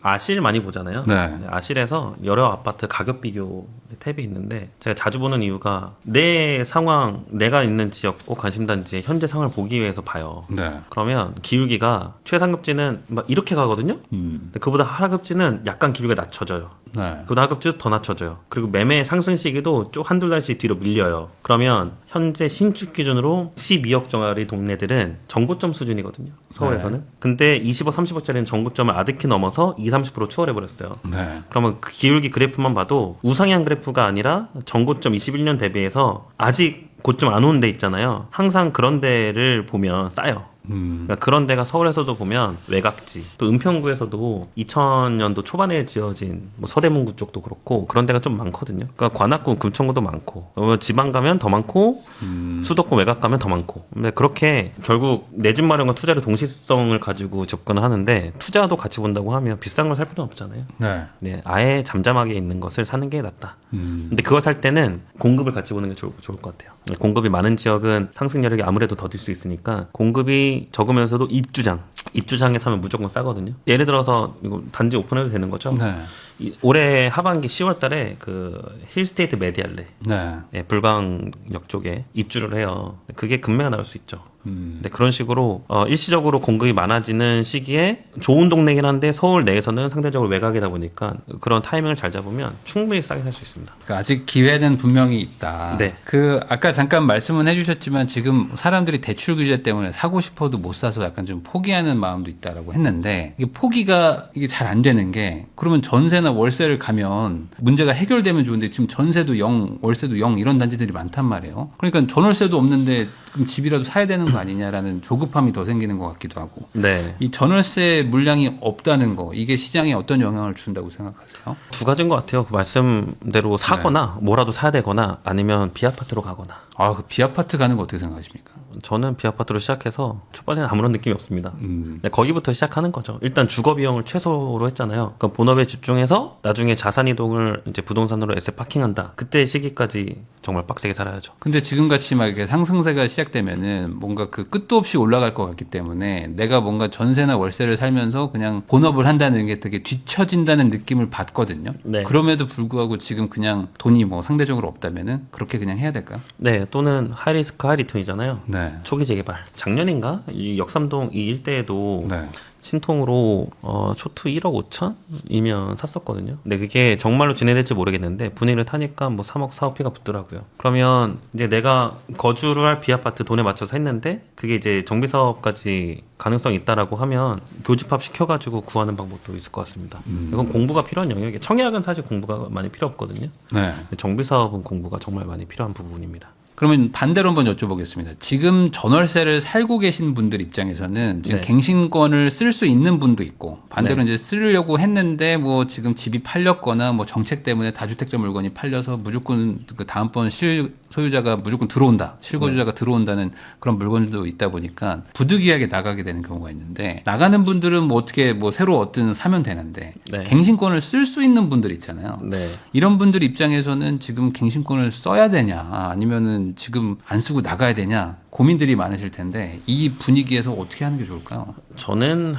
아실 많이 보잖아요. 네. 아실에서 여러 아파트 가격 비교 탭이 있는데 제가 자주 보는 이유가 내 상황, 내가 있는 지역 꼭 관심단지의 현재 상황을 보기 위해서 봐요. 네. 그러면 기울기가 최상급지는 막 이렇게 가거든요. 근데 그보다 하급지는 약간 기울기가 낮춰져요. 네. 그보다 하급지도 더 낮춰져요. 그리고 매매 상승 시기도 좀 한두 달씩 뒤로 밀려요. 그러면 현재 신축 기준으로 12억 정도의 동네들은 정고점 수준이거든요. 서울에서는. 근데 20억, 30억짜리는 정고점을 아득히 넘어서 20, 30% 추월해버렸어요. 네. 그러면 그 기울기 그래프만 봐도 우상향 그래프가 아니라 정고점 21년 대비해서 아직 고점 안 온 데 있잖아요. 항상 그런 데를 보면 싸요. 그러니까 그런 데가 서울에서도 보면 외곽지, 또 은평구에서도 2000년도 초반에 지어진 뭐 서대문구 쪽도 그렇고 그런 데가 좀 많거든요. 그러니까 관악구, 금천구도 많고 지방 가면 더 많고 수도권 외곽 가면 더 많고. 근데 그렇게 결국 내 집 마련과 투자를 동시성을 가지고 접근을 하는데 투자도 같이 본다고 하면 비싼 걸 살 필요는 없잖아요. 네. 네, 아예 잠잠하게 있는 것을 사는 게 낫다. 근데 그거 살 때는 공급을 같이 보는 게 좋을 것 같아요. 공급이 많은 지역은 상승 여력이 아무래도 더딜 수 있으니까 공급이 적으면서도 입주장에 사면 무조건 싸거든요. 예를 들어서 이거 단지 오픈해도 되는 거죠. 네. 올해 하반기 10월 달에 그 힐스테이트 메디알레 네. 불광역 쪽에 입주를 해요. 그게 금매가 나올 수 있죠. 근데 그런 식으로 일시적으로 공급이 많아지는 시기에 좋은 동네긴 한데 서울 내에서는 상대적으로 외곽이다 보니까 그런 타이밍을 잘 잡으면 충분히 싸게 살 수 있습니다. 그러니까 아직 기회는 분명히 있다. 네. 그 아까 잠깐 말씀은 해주셨지만 지금 사람들이 대출 규제 때문에 사고 싶어도 못 사서 약간 좀 포기하는 마음도 있다라고 했는데 이게 포기가 이게 잘 안 되는 게 그러면 전세나 월세를 가면 문제가 해결되면 좋은데 지금 전세도 0, 월세도 0 이런 단지들이 많단 말이에요. 그러니까 전월세도 없는데 그럼 집이라도 사야 되는 거 아니냐라는 조급함이 더 생기는 것 같기도 하고. 네. 이 전월세 물량이 없다는 거 이게 시장에 어떤 영향을 준다고 생각하세요? 두 가지인 것 같아요. 그 말씀대로 사거나 뭐라도 사야 되거나 아니면 비아파트로 가거나. 그 비아파트 가는 거 어떻게 생각하십니까? 저는 비아파트로 시작해서 초반에는 아무런 느낌이 없습니다. 근데 거기부터 시작하는 거죠. 일단 주거 비용을 최소로 했잖아요. 그럼 본업에 집중해서 나중에 자산 이동을 이제 부동산으로 에세 파킹한다. 그때 시기까지 정말 빡세게 살아야죠. 근데 지금같이 막 이렇게 상승세가 시작되면은 뭔가 그 끝도 없이 올라갈 것 같기 때문에 내가 뭔가 전세나 월세를 살면서 그냥 본업을 한다는 게 되게 뒤처진다는 느낌을 받거든요. 네. 그럼에도 불구하고 지금 그냥 돈이 뭐 상대적으로 없다면은 그렇게 그냥 해야 될까요? 네, 또는 하이리스크 하이리턴이잖아요. 네. 초기 재개발. 작년인가 이 역삼동 이 일대에도 네. 신통으로 초투 1억 5천이면 샀었거든요. 근데 그게 정말로 진행될지 모르겠는데 분위기를 타니까 뭐 3억 4억 피가 붙더라고요. 그러면 이제 내가 거주를 할 비아파트 돈에 맞춰서 했는데 그게 이제 정비사업까지 가능성이 있다라고 하면 교집합 시켜가지고 구하는 방법도 있을 것 같습니다. 이건 공부가 필요한 영역이에요. 청약은 사실 공부가 많이 필요 없거든요. 네. 정비사업은 공부가 정말 많이 필요한 부분입니다. 그러면 반대로 한번 여쭤보겠습니다. 지금 전월세를 살고 계신 분들 입장에서는 지금 네. 갱신권을 쓸 수 있는 분도 있고 반대로 네. 이제 쓰려고 했는데 뭐 지금 집이 팔렸거나 뭐 정책 때문에 다주택자 물건이 팔려서 무조건 그 다음번 실소유자가 무조건 들어온다. 실거주자가 들어온다는 그런 물건들도 있다 보니까 부득이하게 나가게 되는 경우가 있는데 나가는 분들은 뭐 어떻게 뭐 새로 어떤 사면 되는데 네. 갱신권을 쓸 수 있는 분들 있잖아요. 네. 이런 분들 입장에서는 지금 갱신권을 써야 되냐 아니면은 지금 안 쓰고 나가야 되냐 고민들이 많으실 텐데 이 분위기에서 어떻게 하는 게 좋을까요? 저는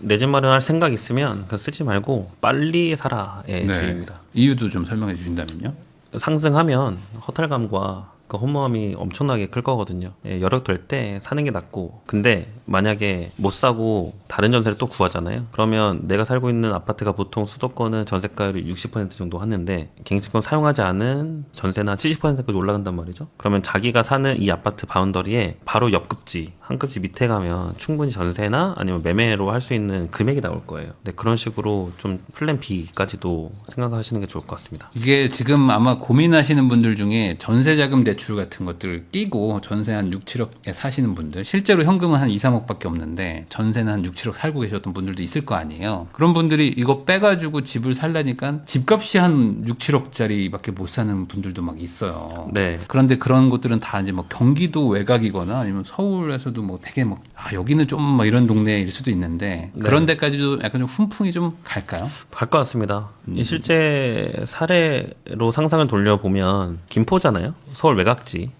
내 집 마련할 생각 있으면 그냥 쓰지 말고 빨리 사라의 주의입니다. 이유도 좀 설명해 주신다면요. 상승하면 허탈감과 그 허무함이 엄청나게 클 거거든요. 예, 여력될 때 사는 게 낫고, 근데 만약에 못 사고 다른 전세를 또 구하잖아요. 그러면 내가 살고 있는 아파트가 보통 수도권은 전세가율이 60% 정도 하는데 갱신권 사용하지 않은 전세나 70%까지 올라간단 말이죠. 그러면 자기가 사는 이 아파트 바운더리에 바로 옆 급지, 한 급지 밑에 가면 충분히 전세나 아니면 매매로 할 수 있는 금액이 나올 거예요. 근데 그런 식으로 좀 플랜 B까지도 생각하시는 게 좋을 것 같습니다. 이게 지금 아마 고민하시는 분들 중에 전세자금 대출 같은 것들 끼고 전세 한 6, 7억에 사시는 분들, 실제로 현금은 한 2, 3억밖에 없는데 전세는 한 6, 7억 살고 계셨던 분들도 있을 거 아니에요. 그런 분들이 이거 빼가지고 집을 살라니까 집값이 한 6, 7억짜리밖에 못 사는 분들도 막 있어요. 네. 그런데 그런 것들은 다 이제 뭐 경기도 외곽이거나 아니면 서울에서도 뭐 되게 뭐 여기는 좀 뭐 이런 동네일 수도 있는데 그런 데까지도 약간 좀 훈풍이 좀 갈까요? 갈 것 같습니다. 이 실제 사례로 상상을 돌려보면 김포잖아요. 서울 외곽지.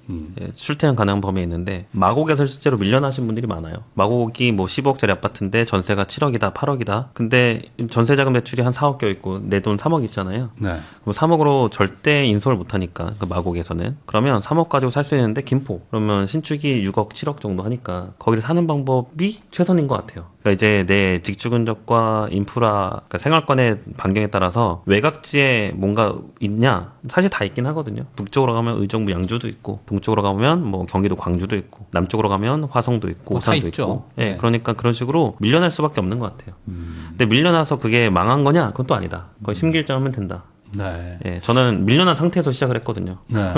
예, 출퇴근 가능한 범위에 있는데 마곡에서 실제로 밀려나신 분들이 많아요. 마곡이 뭐 15억짜리 아파트인데 전세가 7억이다, 8억이다. 근데 전세자금 대출이 한 4억 껴 있고 내 돈 3억 있잖아요. 네. 그럼 3억으로 절대 인수를 못 하니까 그 마곡에서는 그러면 3억 가지고 살 수 있는데 김포 그러면 신축이 6억, 7억 정도 하니까 거기를 사는 방법이 최선인 것 같아요. 그러니까 이제 내 직주 근접과 인프라, 그러니까 생활권의 반경에 따라서 외곽지에 뭔가 있냐 사실 다 있긴 하거든요. 북쪽으로 가면 의정부 양주도 있고, 동쪽으로 가면 뭐 경기도 광주도 있고, 남쪽으로 가면 화성도 있고, 오산도 있고. 예, 네. 그러니까 그런 식으로 밀려날 수밖에 없는 것 같아요. 근데 밀려나서 그게 망한 거냐? 그건 또 아니다. 거의 심기일전하면 된다. 네. 예, 저는 밀려난 상태에서 시작을 했거든요. 네.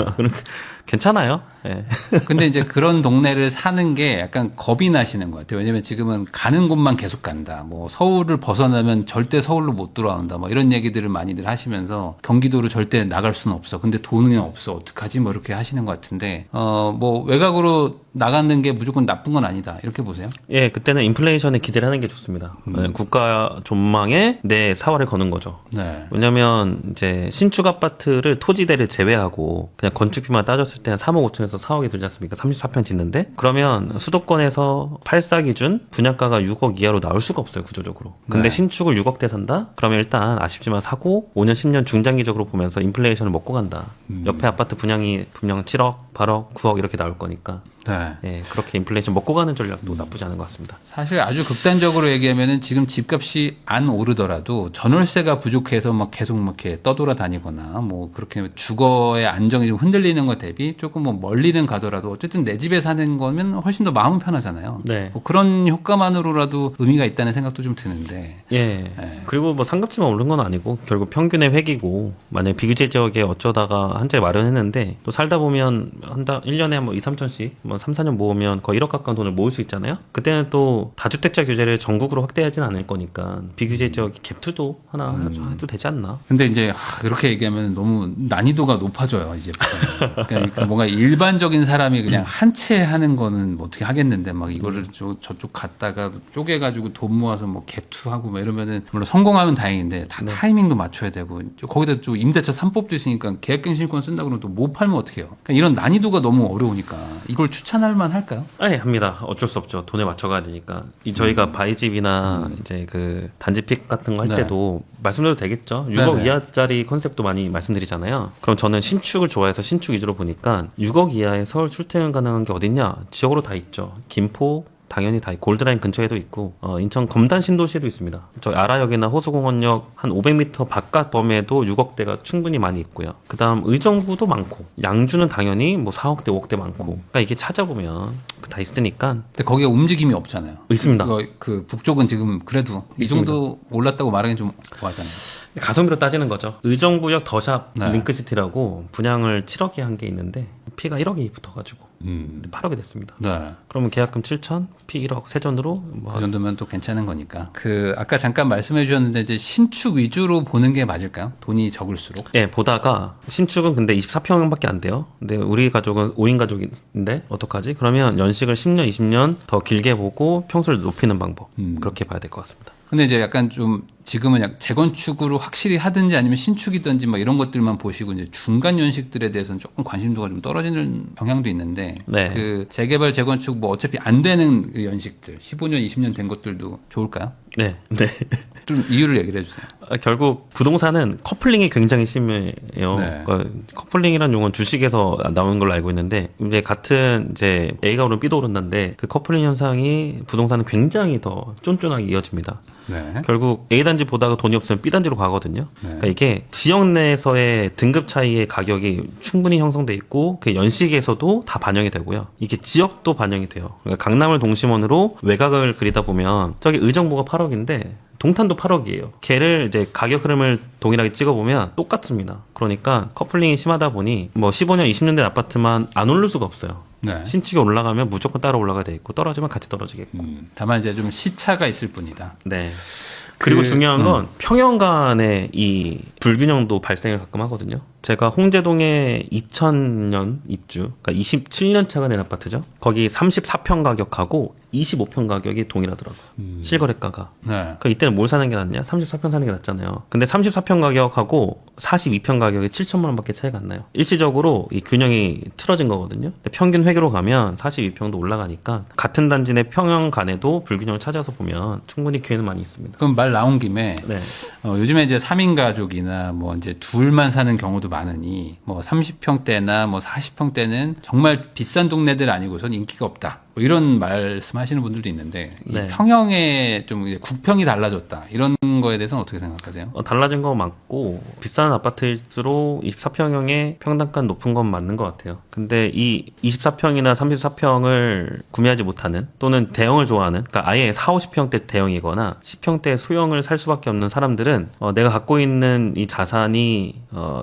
괜찮아요. 예. 근데 이제 그런 동네를 사는 게 약간 겁이 나시는 것 같아요. 왜냐면 지금은 가는 곳만 계속 간다. 뭐 서울을 벗어나면 절대 서울로 못 돌아온다. 뭐 이런 얘기들을 많이들 하시면서 경기도로 절대 나갈 수는 없어. 근데 돈이 없어. 어떡하지? 뭐 이렇게 하시는 것 같은데, 뭐 외곽으로 나가는 게 무조건 나쁜 건 아니다. 이렇게 보세요? 예, 그때는 인플레이션에 기대를 하는 게 좋습니다. 예, 국가 전망에 내 사활을 거는 거죠. 네. 왜냐면 이제 신축 아파트를 토지대를 제외하고 그냥 건축비만 따졌을 때 한 3억 5천에서 4억이 들지 않습니까? 34평 짓는데? 그러면 수도권에서 8사 기준 분양가가 6억 이하로 나올 수가 없어요, 구조적으로. 근데 네. 신축을 6억대 산다? 그러면 일단 아쉽지만 사고 5년, 10년 중장기적으로 보면서 인플레이션을 먹고 간다. 옆에 아파트 분양이 분명 7억, 8억, 9억 이렇게 나올 거니까. 네. 예, 그렇게 인플레이션 먹고 가는 전략도 나쁘지 않은 것 같습니다. 사실 아주 극단적으로 얘기하면은 지금 집값이 안 오르더라도 전월세가 부족해서 막 계속 막 이렇게 떠돌아다니거나 뭐 그렇게 주거의 안정이 좀 흔들리는 것 대비 조금 뭐 멀리는 가더라도 어쨌든 내 집에 사는 거면 훨씬 더 마음은 편하잖아요. 네. 뭐 그런 효과만으로라도 의미가 있다는 생각도 좀 드는데. 예. 그리고 뭐 상급지만 오른 건 아니고 결국 평균의 획이고 만약에 비규제 지역에 어쩌다가 한 자리 마련했는데 또 살다 보면 1년에 뭐 2, 3천씩 뭐 3, 4년 모으면 거의 1억 가까운 돈을 모을 수 있잖아요. 그때는 또 다주택자 규제를 전국으로 확대하진 않을 거니까 비규제 지역 갭투도 하나 해도 되지 않나. 근데 이제 그렇게 얘기하면 너무 난이도가 높아져요, 이제. 그러니까 뭔가 일반적인 사람이 그냥 한 채 하는 거는 뭐 어떻게 하겠는데 막 이거를 저쪽 갔다가 쪼개가지고 돈 모아서 뭐 갭투하고 막 이러면은 물론 성공하면 다행인데 다 타이밍도 맞춰야 되고 거기다 좀 임대차 3법도 있으니까 계획갱신권 쓴다 그러면 또 못 팔면 어떡해요. 그러니까 이런 난이도가 너무 어려우니까 이걸 추천할 만 할까요? 아니, 합니다. 어쩔 수 없죠. 돈에 맞춰가야 되니까. 저희가 바이집이나 이제 그 단지픽 같은 거 할 때도 말씀드려도 되겠죠. 6억 네네. 이하짜리 컨셉도 많이 말씀드리잖아요. 그럼 저는 신축을 좋아해서 신축 위주로 보니까 6억 이하의 서울 출퇴근 가능한 게 어딨냐? 지역으로 다 있죠. 김포, 당연히 다 골드라인 근처에도 있고 인천 검단 신도시에도 있습니다. 저 아라역이나 호수공원역 한 500m 바깥 범위에도 6억대가 충분히 많이 있고요. 그다음 의정부도 많고 양주는 당연히 뭐 4억대, 5억대 많고 그러니까 이게 찾아보면 다 있으니까. 근데 거기에 움직임이 없잖아요. 있습니다. 그 북쪽은 지금 그래도 이 정도 올랐다고 말하기 좀 뭐하잖아요. 가성비로 따지는 거죠. 의정부역 더샵 네. 링크시티라고 분양을 7억에 한 게 있는데 피가 1억이 붙어가지고 8억이 됐습니다. 네. 그러면 계약금 7천, 피 1억 세전으로 뭐 그 정도면 또 괜찮은 거니까. 그 아까 잠깐 말씀해 주셨는데 이제 신축 위주로 보는 게 맞을까요? 돈이 적을수록. 예, 보다가 신축은 근데 24평밖에 안 돼요. 근데 우리 가족은 5인 가족인데 어떡하지? 그러면 연식을 10년, 20년 더 길게 보고 평수를 높이는 방법. 그렇게 봐야 될 것 같습니다. 근데 이제 약간 좀 지금은 약간 재건축으로 확실히 하든지 아니면 신축이든지 뭐 이런 것들만 보시고 이제 중간 연식들에 대해서는 조금 관심도가 좀 떨어지는 경향도 있는데 네. 그 재개발 재건축 뭐 어차피 안 되는 그 연식들 15년 20년 된 것들도 좋을까요? 네. 네. 좀 이유를 얘기를 해주세요. 결국 부동산은 커플링이 굉장히 심해요. 네. 그러니까 커플링이라는 용어는 주식에서 나오는 걸로 알고 있는데 이제 같은 이제 A가 오르면 B도 오른다는데 그 커플링 현상이 부동산은 굉장히 더 쫀쫀하게 이어집니다. 네. 결국 A 단지 보다가 돈이 없으면 B 단지로 가거든요. 네. 그러니까 이게 지역 내에서의 등급 차이의 가격이 충분히 형성돼 있고 그 연식에서도 다 반영이 되고요. 이게 지역도 반영이 돼요. 그러니까 강남을 동심원으로 외곽을 그리다 보면 저기 의정부가 8억인데 동탄도 8억이에요. 걔를 이제 가격 흐름을 동일하게 찍어보면 똑같습니다. 그러니까 커플링이 심하다 보니 뭐 15년, 20년 된 아파트만 안 오를 수가 없어요. 네. 신축이 올라가면 무조건 따라 올라가야 돼 있고 떨어지면 같이 떨어지겠고. 다만 이제 좀 시차가 있을 뿐이다. 네. 그리고 중요한 건 평형 간의 이 불균형도 발생을 가끔 하거든요. 제가 홍제동에 2000년 입주, 그러니까 27년 차가 된 아파트죠. 거기 34평 가격하고 25평 가격이 동일하더라고요. 실거래가가. 네. 그러니까 이때는 뭘 사는 게 낫냐? 34평 사는 게 낫잖아요. 근데 34평 가격하고 42평 가격이 7천만 원밖에 차이가 안 나요. 일시적으로 이 균형이 틀어진 거거든요. 근데 평균 회계로 가면 42평도 올라가니까 같은 단지 내 평형 간에도 불균형을 찾아서 보면 충분히 기회는 많이 있습니다. 그럼 말 나온 김에 네. 요즘에 이제 3인 가족이나 뭐 이제 둘만 사는 경우도 많으니 뭐 30평대나 뭐 40평대는 정말 비싼 동네들 아니고선 인기가 없다. 뭐 이런 말씀하시는 분들도 있는데 네. 이 평형에 좀 이제 국평이 달라졌다. 이런 거에 대해서는 어떻게 생각하세요? 달라진 거 맞고 비싼 아파트일수록 24평형의 평당가 높은 건 맞는 것 같아요. 근데 이 24평이나 34평을 구매하지 못하는 또는 대형을 좋아하는 그러니까 아예 4, 50평대 대형이거나 10평대 소형을 살 수밖에 없는 사람들은 내가 갖고 있는 이 자산이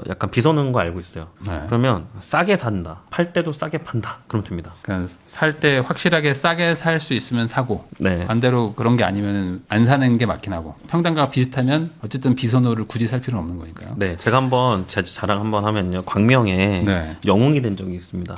약간 비서는 거 알고 있어요. 네. 그러면 싸게 산다. 팔 때도 싸게 판다. 그러면 됩니다. 그러니까 살 때 확실하게 싸게 살 수 있으면 사고 네. 반대로 그런 게 아니면 안 사는 게 맞긴 하고 평당가가 비슷하면 어쨌든 비선호를 굳이 살 필요는 없는 거니까요. 네, 제가 한번 제 자랑 한번 하면요. 광명에 네. 영웅이 된 적이 있습니다.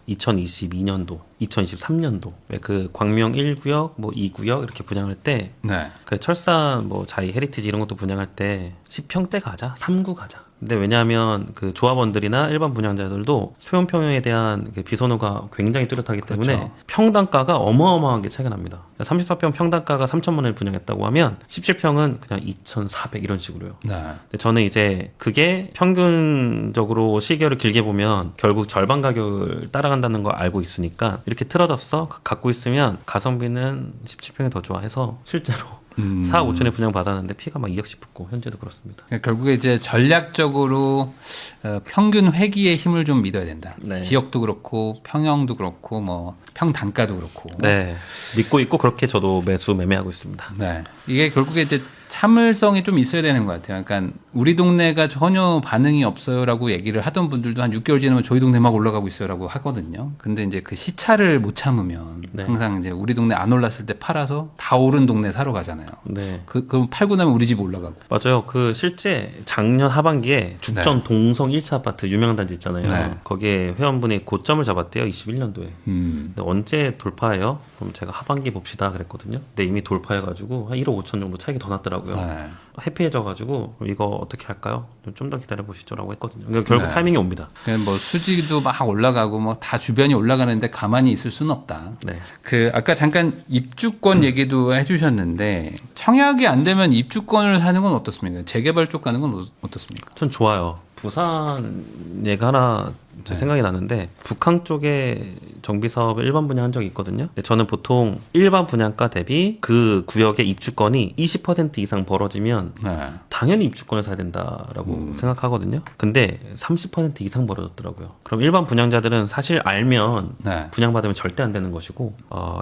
2022년도, 2023년도 왜 그 광명 1구역, 뭐 2구역 이렇게 분양할 때 네. 그 철산 뭐 자이 헤리티지 이런 것도 분양할 때 10평대 가자, 3구 가자. 근데 왜냐하면 그 조합원들이나 일반 분양자들도 소형 평형에 대한 그 비선호가 굉장히 뚜렷하기 때문에 그렇죠. 평당가가 어마어마하게 차이가 납니다. 34평 평당가가 3천만 원을 분양했다고 하면 17평은 그냥 2,400 이런 식으로요. 네. 근데 저는 이제 그게 평균적으로 시계를 길게 보면 결국 절반 가격을 따라간다는 거 알고 있으니까 이렇게 틀어졌어 갖고 있으면 가성비는 17평이 더 좋아해서 실제로 4억 5천에 분양 받았는데 피가 막 2억씩 붙고 현재도 그렇습니다. 그러니까 결국에 이제 전략적으로 평균 회기의 힘을 좀 믿어야 된다. 네. 지역도 그렇고 평형도 그렇고 뭐 평단가도 그렇고. 네, 믿고 있고 그렇게 저도 매매하고 있습니다. 네. 이게 결국에 이제 참을성이 좀 있어야 되는 것 같아요. 그러니까 우리 동네가 전혀 반응이 없어요라고 얘기를 하던 분들도 한 6개월 지나면 저희 동네 막 올라가고 있어요라고 하거든요. 근데 이제 그 시차를 못 참으면 네. 항상 이제 우리 동네 안 올랐을 때 팔아서 다 오른 동네 사러 가잖아요. 네, 그럼 팔고 나면 우리 집 올라가고. 맞아요. 그 실제 작년 하반기에 죽전 동성 1차 아파트 유명 단지 있잖아요. 네. 거기에 회원분이 고점을 잡았대요. 21년도에. 근데 언제 돌파해요? 그럼 제가 하반기 봅시다 그랬거든요. 근데 이미 돌파해가지고 한 1억 5천 정도 차익이 더 났더라고요. 네. 해피해져가지고 이거 어떻게 할까요? 좀 더 기다려보시죠라고 했거든요. 그러니까 결국 네. 타이밍이 옵니다. 그냥 뭐 수지도 막 올라가고 뭐 다 주변이 올라가는데 가만히 있을 수는 없다. 네. 그 아까 잠깐 입주권 얘기도 해주셨는데 청약이 안 되면 입주권을 사는 건 어떻습니까? 재개발 쪽 가는 건 어떻습니까? 전 좋아요. 부산 얘가 하나 생각이 나는데 북한 쪽에 정비 사업을 일반 분양한 적이 있거든요. 근데 저는 보통 일반 분양가 대비 그 구역의 입주권이 20% 이상 벌어지면 네. 당연히 입주권을 사야 된다라고 생각하거든요. 근데 30% 이상 벌어졌더라고요. 그럼 일반 분양자들은 사실 알면 네. 분양받으면 절대 안 되는 것이고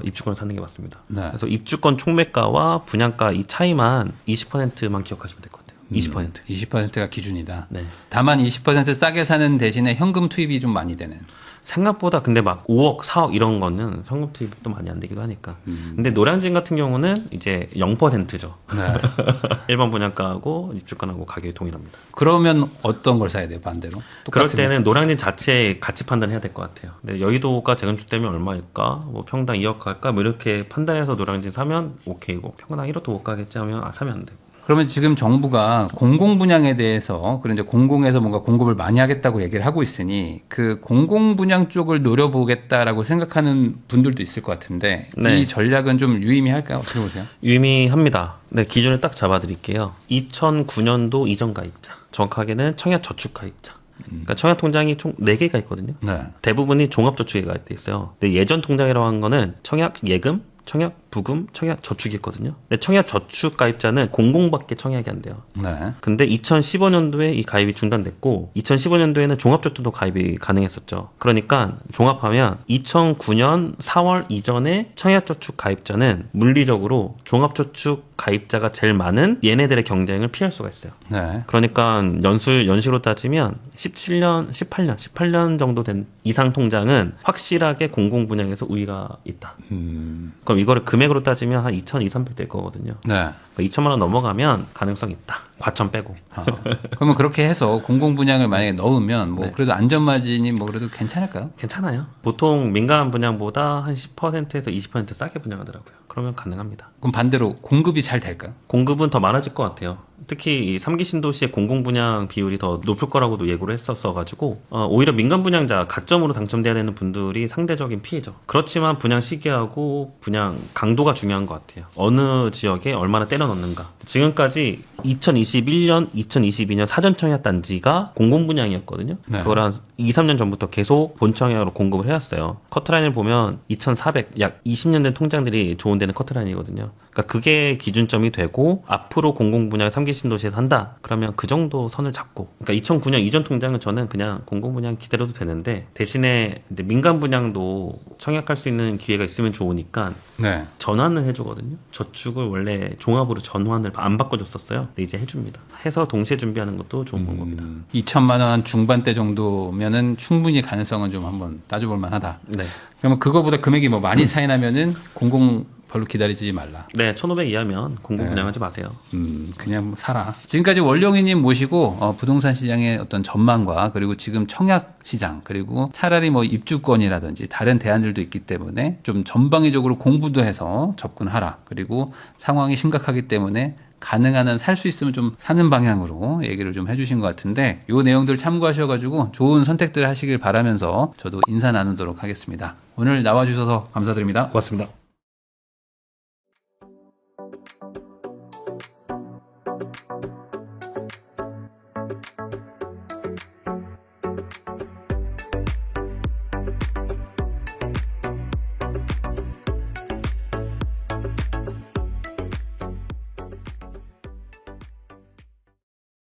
입주권을 사는 게 맞습니다. 네. 그래서 입주권 총매가와 분양가 이 차이만 20%만 기억하시면 될 것 같아요. 20%. 20%가 기준이다. 네. 다만 20% 싸게 사는 대신에 현금 투입이 좀 많이 되는. 생각보다 근데 막 5억, 4억 이런 거는 현금 투입도 많이 안 되기도 하니까. 근데 노량진 같은 경우는 이제 0%죠. 네. 일반 분양가하고 입주권하고 가격이 동일합니다. 그러면 어떤 걸 사야 돼요, 반대로? 그럴 똑같으면? 때는 노량진 자체의 가치 판단해야 될 것 같아요. 근데 여의도가 재건축되면 얼마일까? 뭐 평당 2억 갈까? 뭐 이렇게 판단해서 노량진 사면 오케이고 평당 1억도 못 가겠지 하면 사면 안 돼. 그러면 지금 정부가 공공 분양에 대해서 그런 이제 공공에서 뭔가 공급을 많이 하겠다고 얘기를 하고 있으니 그 공공 분양 쪽을 노려보겠다라고 생각하는 분들도 있을 것 같은데 네. 이 전략은 좀 유의미할까요? 어떻게 보세요? 유의미합니다. 네, 기준을 딱 잡아드릴게요. 2009년도 이전 가입자, 정확하게는 청약저축 가입자. 그러니까 청약통장이 총 4개가 있거든요. 네. 대부분이 종합저축에 가입돼 있어요. 근데 예전 통장이라고 하는 거는 청약예금, 청약부금, 청약저축이 있거든요. 근데 청약저축 가입자는 공공밖에 청약이 안 돼요. 네. 근데 2015년도에 이 가입이 중단됐고 2015년도에는 종합저축도 가입이 가능했었죠. 그러니까 종합하면 2009년 4월 이전에 청약저축 가입자는 물리적으로 종합저축 가입자가 제일 많은 얘네들의 경쟁을 피할 수가 있어요. 네. 그러니까 연식으로 따지면 18년 정도 된 이상 통장은 확실하게 공공 분양에서 우위가 있다. 그럼 이거를 금액으로 따지면 한 2,200, 300 될 거거든요. 네. 그러니까 2천만 원 넘어가면 가능성이 있다. 과천 빼고. 그러면 그렇게 해서 공공 분양을 만약에 넣으면 뭐 네. 그래도 안전마진이 뭐 그래도 괜찮을까요? 괜찮아요. 보통 민간 분양보다 한 10%에서 20% 싸게 분양하더라고요. 그러면 가능합니다. 그럼 반대로 공급이 잘 될까요? 공급은 더 많아질 것 같아요. 특히 이 3기 신도시의 공공 분양 비율이 더 높을 거라고도 예고를 했었어가지고 오히려 민간 분양자 가점으로 당첨돼야 되는 분들이 상대적인 피해죠. 그렇지만 분양 시기하고 분양 강도가 중요한 것 같아요. 어느 지역에 얼마나 때려 넣는가. 지금까지 2021년, 2022년 사전청약 단지가 공공 분양이었거든요. 네. 그걸 한 2, 3년 전부터 계속 본청약으로 공급을 해왔어요. 커트라인을 보면 2,400, 약 20년 된 통장들이 좋은 데는 커트라인이거든요. 그러니까 그게 기준점이 되고 앞으로 공공 분양 3기 신도시에서 한다. 그러면 그 정도 선을 잡고. 그러니까 2009년 이전 통장은 저는 그냥 공공 분양 기다려도 되는데 대신에 이제 민간 분양도 청약할 수 있는 기회가 있으면 좋으니까 네. 전환을 해주거든요. 저축을 원래 종합으로 전환을 안 바꿔줬었어요. 근데 이제 해줍니다. 해서 동시에 준비하는 것도 좋은 방법입니다. 2천만 원 중반대 정도면은 충분히 가능성은 좀 한번 따져볼 만하다. 네. 그러면 그거보다 금액이 뭐 많이 차이 나면은 공공 별로 기다리지 말라. 네, 1,500 이하면 공공 분양하지 마세요. 그냥 뭐 살아. 지금까지 원룡이님 모시고 부동산 시장의 어떤 전망과 그리고 지금 청약 시장 그리고 차라리 뭐 입주권이라든지 다른 대안들도 있기 때문에 좀 전방위적으로 공부도 해서 접근하라. 그리고 상황이 심각하기 때문에 가능한 한 살 수 있으면 좀 사는 방향으로 얘기를 좀 해주신 것 같은데 요 내용들 참고하셔가지고 좋은 선택들 하시길 바라면서 저도 인사 나누도록 하겠습니다. 오늘 나와주셔서 감사드립니다. 고맙습니다.